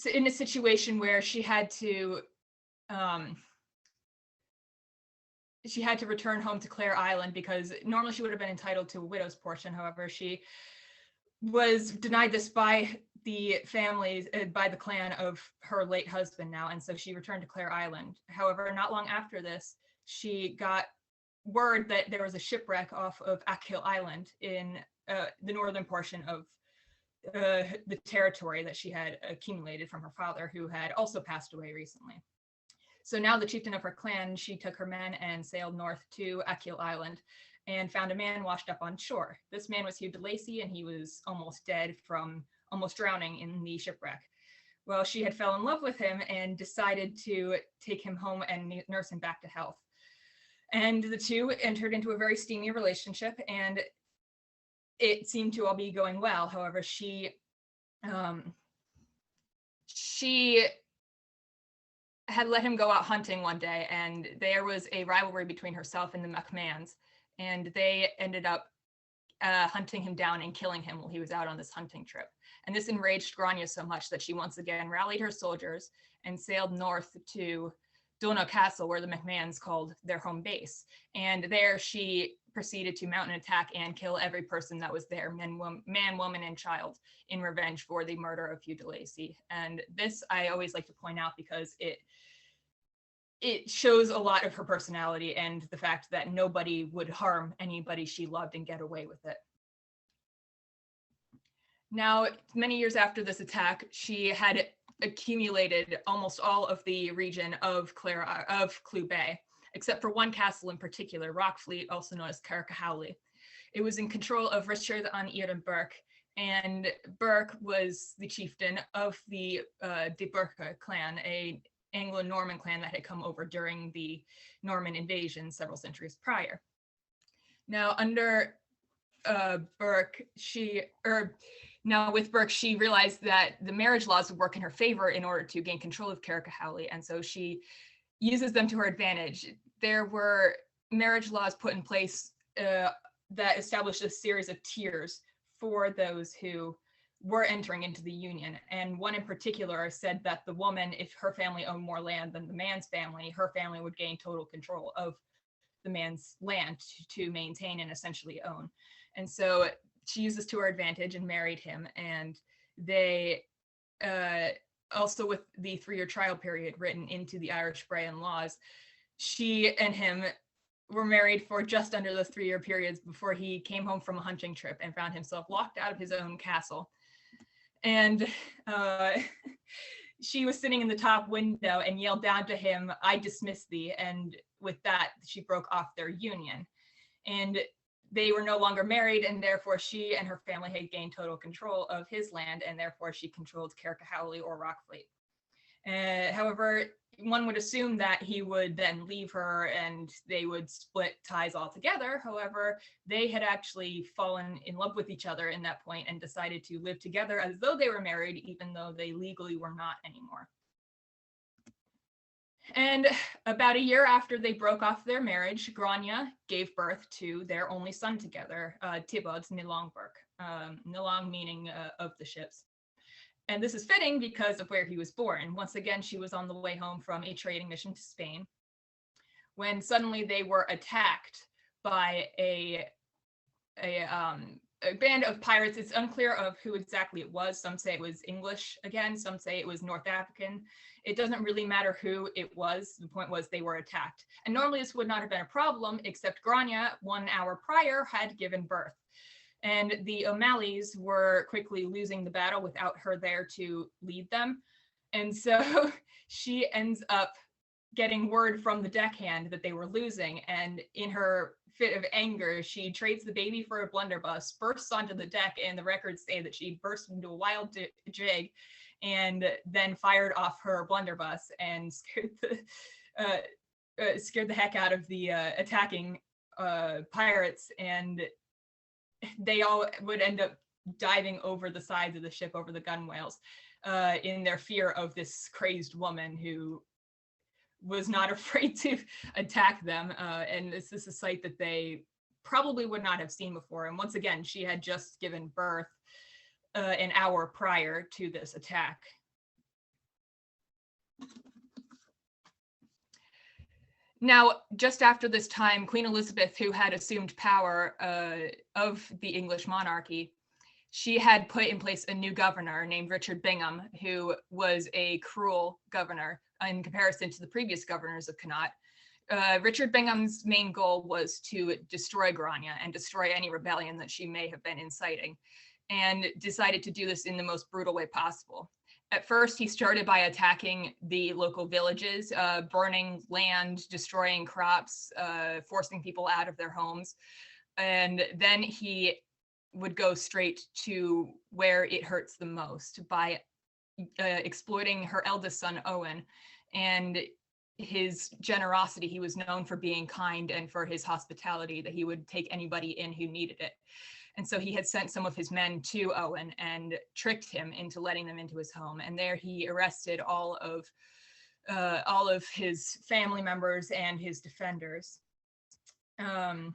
a situation where she had to return home to Clare Island, because normally she would have been entitled to a widow's portion. However, she was denied this by the families, by the clan of her late husband now, and so she returned to Clare Island. However, not long after this, she got word that there was a shipwreck off of Achill Island in the northern portion of the territory that she had accumulated from her father, who had also passed away recently. So now the chieftain of her clan, she took her men and sailed north to Achill Island and found a man washed up on shore. This man was Hugh de Lacy, and he was almost dead from almost drowning in the shipwreck. Well, she had fell in love with him and decided to take him home and nurse him back to health. And the two entered into a very steamy relationship, and it seemed to all be going well. However, she had let him go out hunting one day, and there was a rivalry between herself and the McMahons, and they ended up hunting him down and killing him while he was out on this hunting trip. And this enraged Gráinne so much that she once again rallied her soldiers and sailed north to Doona Castle, where the McMahons called their home base. And there she proceeded to mount an attack and kill every person that was there, man, woman, and child, in revenge for the murder of Hugh de Lacy. And this I always like to point out because it shows a lot of her personality and the fact that nobody would harm anybody she loved and get away with it. Now, many years after this attack, she had accumulated almost all of the region of Clew Bay, except for one castle in particular, Rockfleet, also known as Carrickahowley. It was in control of Richard an Ian Burke, and Burke was the chieftain of the De Burke clan, a Anglo-Norman clan that had come over during the Norman invasion several centuries prior. Now, under Burke, with Burke, she realized that the marriage laws would work in her favor in order to gain control of Carrickahowley, and so she uses them to her advantage. There were marriage laws put in place that established a series of tiers for those who were entering into the union. And one in particular said that the woman, if her family owned more land than the man's family, her family would gain total control of the man's land to maintain and essentially own. And so she used this to her advantage and married him. And they also, with the 3-year trial period written into the Irish Brehon laws, she and him were married for just under those 3-year periods before he came home from a hunting trip and found himself locked out of his own castle. And she was sitting in the top window and yelled down to him, "I dismiss thee." And with that, she broke off their union. And they were no longer married, and therefore she and her family had gained total control of his land, and therefore she controlled Caircowley or Rockfleet. However, one would assume that he would then leave her and they would split ties altogether. However, they had actually fallen in love with each other in that point and decided to live together as though they were married, even though they legally were not anymore. And about a year after they broke off their marriage, Gráinne gave birth to their only son together, Tibod Nilongberg, Nilong meaning of the ships. And this is fitting because of where he was born. Once again, she was on the way home from a trading mission to Spain when suddenly they were attacked by a band of pirates. It's unclear of who exactly it was. Some say it was English again, some say it was North African. It doesn't really matter who it was. The point was they were attacked. And normally this would not have been a problem, except Gráinne 1 hour prior had given birth. And the O'Malleys were quickly losing the battle without her there to lead them. And so she ends up getting word from the deckhand that they were losing. And in her fit of anger, she trades the baby for a blunderbuss, bursts onto the deck, and the records say that she burst into a wild jig and then fired off her blunderbuss and scared the heck out of the attacking pirates. And they all would end up diving over the sides of the ship, over the gunwales, in their fear of this crazed woman who was not afraid to attack them. And this is a sight that they probably would not have seen before. And once again, she had just given birth an hour prior to this attack. Now, just after this time, Queen Elizabeth, who had assumed power of the English monarchy, she had put in place a new governor named Richard Bingham, who was a cruel governor in comparison to the previous governors of Connaught. Richard Bingham's main goal was to destroy Gráinne and destroy any rebellion that she may have been inciting, and decided to do this in the most brutal way possible. At first, he started by attacking the local villages, burning land, destroying crops, forcing people out of their homes. And then he would go straight to where it hurts the most by exploiting her eldest son, Owen, and his generosity. He was known for being kind and for his hospitality, that he would take anybody in who needed it. And so he had sent some of his men to Owen and tricked him into letting them into his home. And there he arrested all of his family members and his defenders. And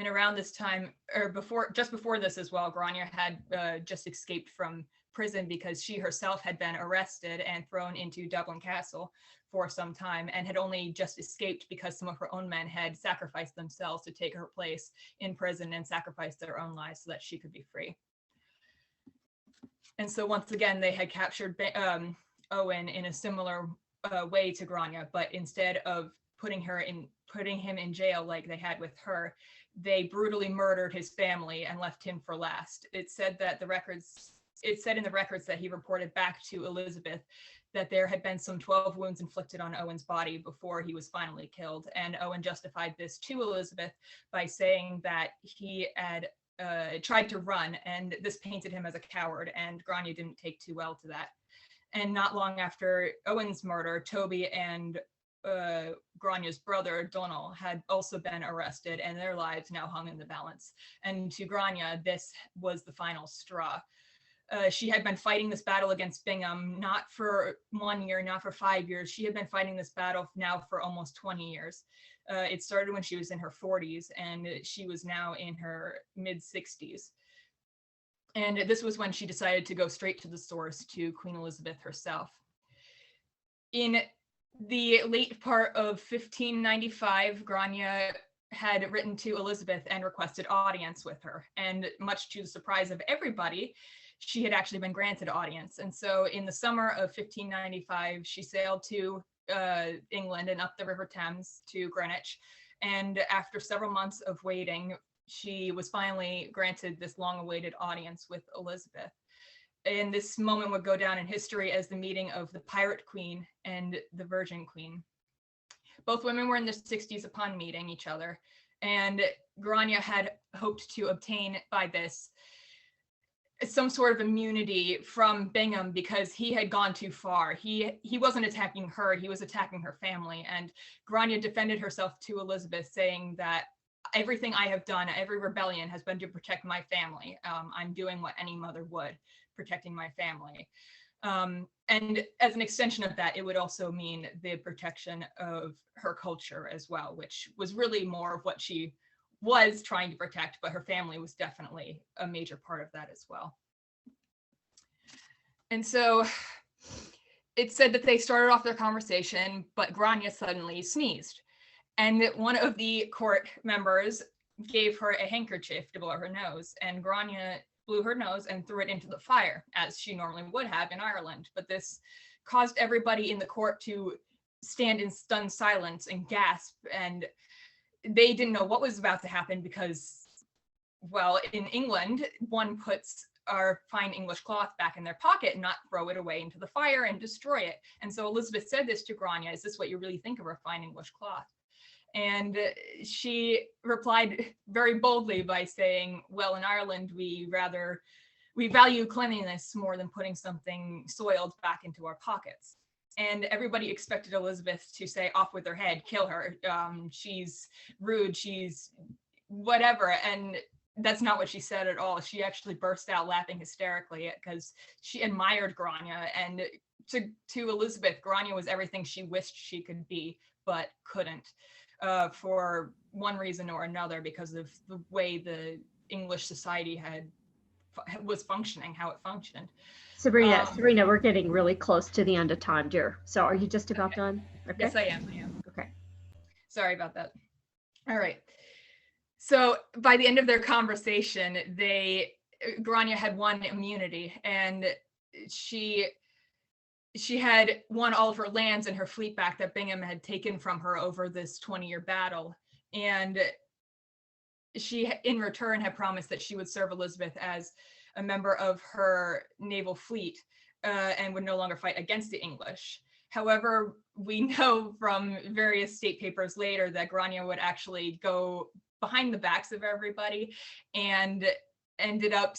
around this time, or just before this as well, Gráinne had just escaped from prison because she herself had been arrested and thrown into Dublin Castle for some time, and had only just escaped because some of her own men had sacrificed themselves to take her place in prison and sacrificed their own lives so that she could be free. And so once again, they had captured Owen in a similar way to Gráinne, but instead of putting him in jail like they had with her, they brutally murdered his family and left him for last. It said in the records that he reported back to Elizabeth that there had been some 12 wounds inflicted on Owen's body before he was finally killed. And Owen justified this to Elizabeth by saying that he had tried to run, and this painted him as a coward, and Gráinne didn't take too well to that. And not long after Owen's murder, Toby and Gráinne's brother, Donal, had also been arrested, and their lives now hung in the balance. And to Gráinne, this was the final straw. She had been fighting this battle against Bingham, not for 1 year, not for 5 years. She had been fighting this battle now for almost 20 years. It started when she was in her 40s, and she was now in her mid-60s. And this was when she decided to go straight to the source, to Queen Elizabeth herself. In the late part of 1595, Gráinne had written to Elizabeth and requested audience with her. And much to the surprise of everybody, she had actually been granted audience. And so in the summer of 1595, she sailed to England and up the River Thames to Greenwich. And after several months of waiting, she was finally granted this long-awaited audience with Elizabeth. and this moment would go down in history as the meeting of the Pirate Queen and the Virgin Queen. Both women were in their 60s upon meeting each other, and Gráinne had hoped to obtain by this some sort of immunity from Bingham because he had gone too far. He wasn't attacking her, he was attacking her family. And Gráinne defended herself to Elizabeth, saying that everything I have done, every rebellion has been to protect my family. I'm doing what any mother would, protecting my family. And as an extension of that, it would also mean the protection of her culture as well, which was really more of what she was trying to protect, but her family was definitely a major part of that as well. And so it said that they started off their conversation, but Gráinne suddenly sneezed. And one of the court members gave her a handkerchief to blow her nose, and Gráinne blew her nose and threw it into the fire, as she normally would have in Ireland. But this caused everybody in the court to stand in stunned silence and gasp, and they didn't know what was about to happen because, well, in England, one puts our fine English cloth back in their pocket and not throw it away into the fire and destroy it. And so Elizabeth said this to Gráinne, "Is this what you really think of our fine English cloth?" And she replied very boldly by saying, "Well, in Ireland, we value cleanliness more than putting something soiled back into our pockets." And everybody expected Elizabeth to say, "Off with her head, kill her. She's rude, she's whatever." And that's not what she said at all. She actually burst out laughing hysterically because she admired Gráinne. And to Elizabeth, Gráinne was everything she wished she could be, but couldn't, for one reason or another, because of the way the English society was functioning, how it functioned. Sabrina, we're getting really close to the end of time, dear. So are you just about done? Okay. Yes, I am. Okay. Sorry about that. All right. So by the end of their conversation, Gráinne had won immunity, and she had won all of her lands and her fleet back that Bingham had taken from her over this 20-year battle. And she, in return, had promised that she would serve Elizabeth as a member of her naval fleet and would no longer fight against the English. However, we know from various state papers later that Gráinne would actually go behind the backs of everybody and ended up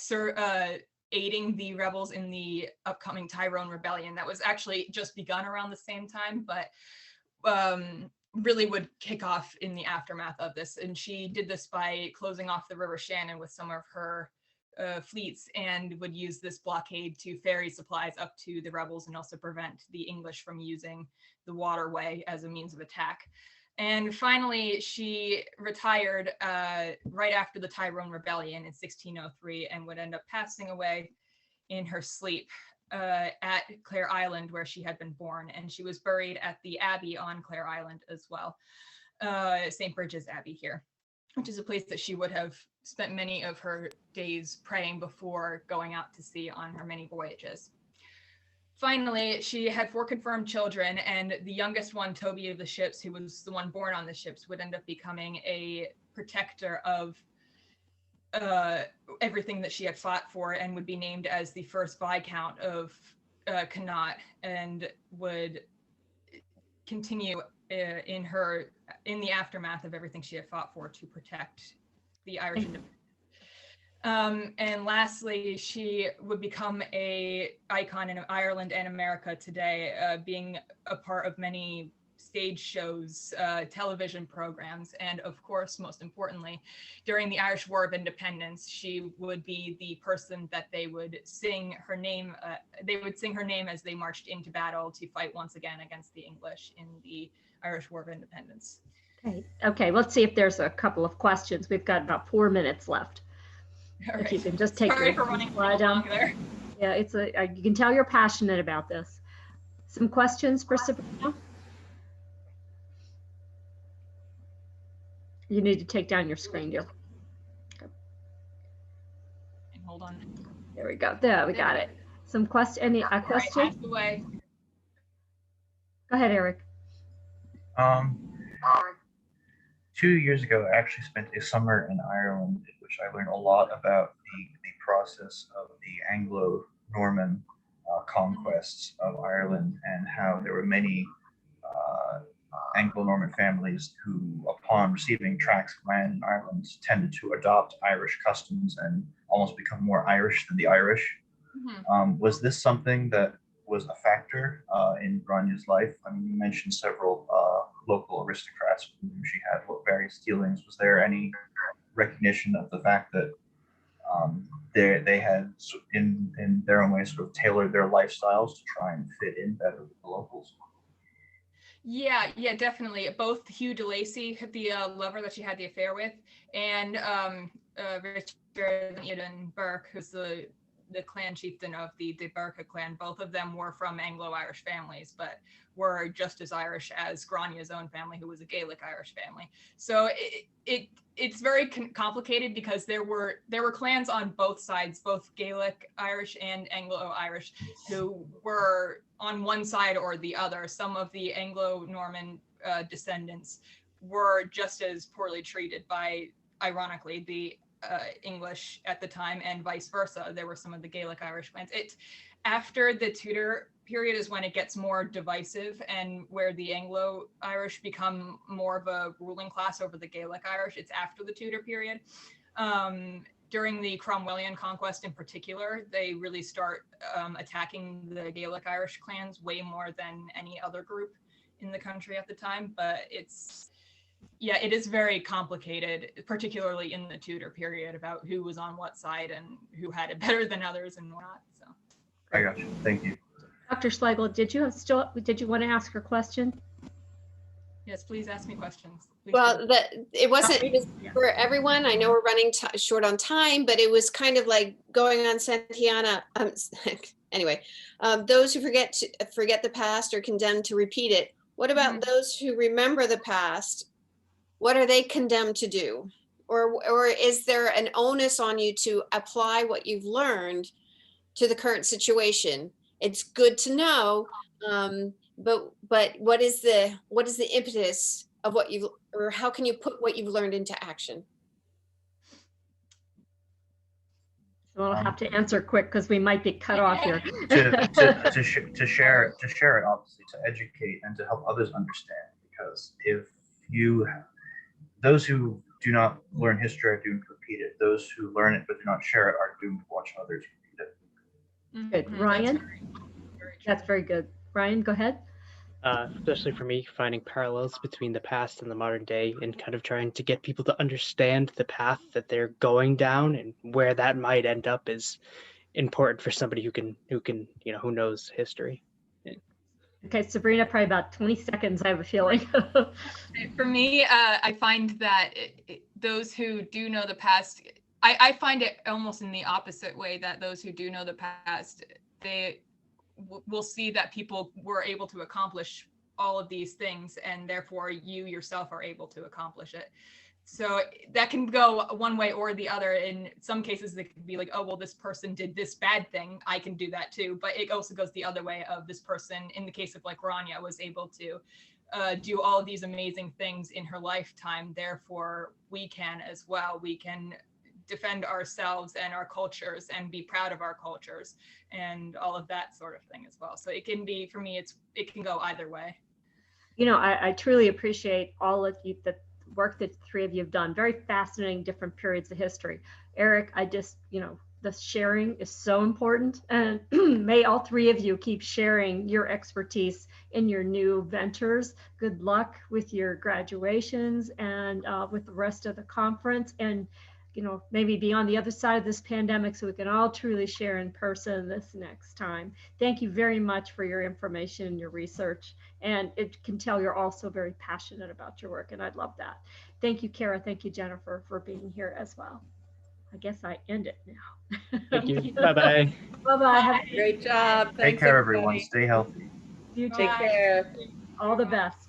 aiding the rebels in the upcoming Tyrone Rebellion that was actually just begun around the same time, but really would kick off in the aftermath of this. And she did this by closing off the River Shannon with some of her fleets, and would use this blockade to ferry supplies up to the rebels and also prevent the English from using the waterway as a means of attack. And finally, she retired right after the Tyrone Rebellion in 1603 and would end up passing away in her sleep at Clare Island, where she had been born. And she was buried at the Abbey on Clare Island as well, St. Bridget's Abbey here, which is a place that she would have spent many of her days praying before going out to sea on her many voyages. Finally, she had 4 confirmed children, and the youngest one, Toby of the ships, who was the one born on the ships, would end up becoming a protector of everything that she had fought for, and would be named as the first Viscount of Connaught, and would continue in the aftermath of everything she had fought for to protect the Irish independence. And lastly, she would become an icon in Ireland and America today, being a part of many stage shows, television programs, and of course, most importantly, during the Irish War of Independence, she would be the person that they would sing her name. They would sing her name as they marched into battle to fight once again against the English in the Irish War of Independence. Okay, let's see if there's a couple of questions. We've got about 4 minutes left. All if right. you can just take Sorry for running slide down there. Yeah, you can tell you're passionate about this. Some questions for Sabrina? You need to take down your screen, dear. Okay. And hold on. There we go. There, we got it. Some question? Any questions? Right, the way. Go ahead, Erik. 2 years ago, I actually spent a summer in Ireland, in which I learned a lot about the process of the Anglo Norman conquests of Ireland, and how there were many Anglo-Norman families who, upon receiving tracts of land in Ireland, tended to adopt Irish customs and almost become more Irish than the Irish. Was this something that was a factor in Gráinne's life? I mean, you mentioned several local aristocrats with whom she had various dealings. Was there any recognition of the fact that they had, in their own way, sort of tailored their lifestyles to try and fit in better with the locals? Yeah, definitely. Both Hugh de Lacy, the lover that she had the affair with, and Richard Eden Burke, who's the clan chieftain of the Burke clan, both of them were from Anglo-Irish families, but were just as Irish as Gráinne's own family, who was a Gaelic Irish family. So it's very complicated because there were clans on both sides, both Gaelic Irish and Anglo-Irish, who were on one side or the other. Some of the Anglo-Norman descendants were just as poorly treated by, ironically, the English at the time, and vice versa. There were some of the Gaelic Irish clans. It's after the Tudor period is when it gets more divisive, and where the Anglo-Irish become more of a ruling class over the Gaelic Irish. It's after the Tudor period. During the Cromwellian conquest in particular, they really start attacking the Gaelic Irish clans way more than any other group in the country at the time. But it is very complicated, particularly in the Tudor period, about who was on what side and who had it better than others and not. So I got you. Thank you. Dr. Schlegel, did you want to ask her question? Yes, please ask me questions. Please Well, it wasn't for everyone. I know we're running short on time, but it was kind of like going on Santiana. Anyway, those who forget the past are condemned to repeat it. What about those who remember the past? What are they condemned to do? Or is there an onus on you to apply what you've learned to the current situation? It's good to know, but what is the impetus of what you've, or how can you put what you've learned into action? So I'll have to answer quick because we might be cut off here. to share it, obviously, to educate and to help others understand. Because if those who do not learn history are doomed to repeat it. Those who learn it but do not share it are doomed to watch others repeat it. Good. Ryan? That's very good. Ryan, go ahead. Especially for me, finding parallels between the past and the modern day, and kind of trying to get people to understand the path that they're going down and where that might end up is important for somebody who knows history. Okay, Sabrina, probably about 20 seconds, I have a feeling. For me, I find that those who do know the past, I find it almost in the opposite way, that those who do know the past, they will see that people were able to accomplish all of these things, and therefore you yourself are able to accomplish it. So that can go one way or the other. In some cases, it could be like, oh, well, this person did this bad thing, I can do that too. But it also goes the other way of this person, in the case of like Gráinne, was able to do all of these amazing things in her lifetime. Therefore, we can as well. We can defend ourselves and our cultures and be proud of our cultures and all of that sort of thing as well. So it can be, for me, it can go either way. You know, I truly appreciate all of you, the work that the three of you have done. Very fascinating, different periods of history. Erik, the sharing is so important, and may all three of you keep sharing your expertise in your new ventures. Good luck with your graduations and with the rest of the conference, and maybe be on the other side of this pandemic so we can all truly share in person this next time. Thank you very much for your information and your research. And it can tell you're also very passionate about your work, and I love that. Thank you, Kara. Thank you, Jennifer, for being here as well. I guess I end it now. Thank you. Bye-bye. Bye-bye. Great job. Take care, everyone. Stay healthy. You Take care. All the best.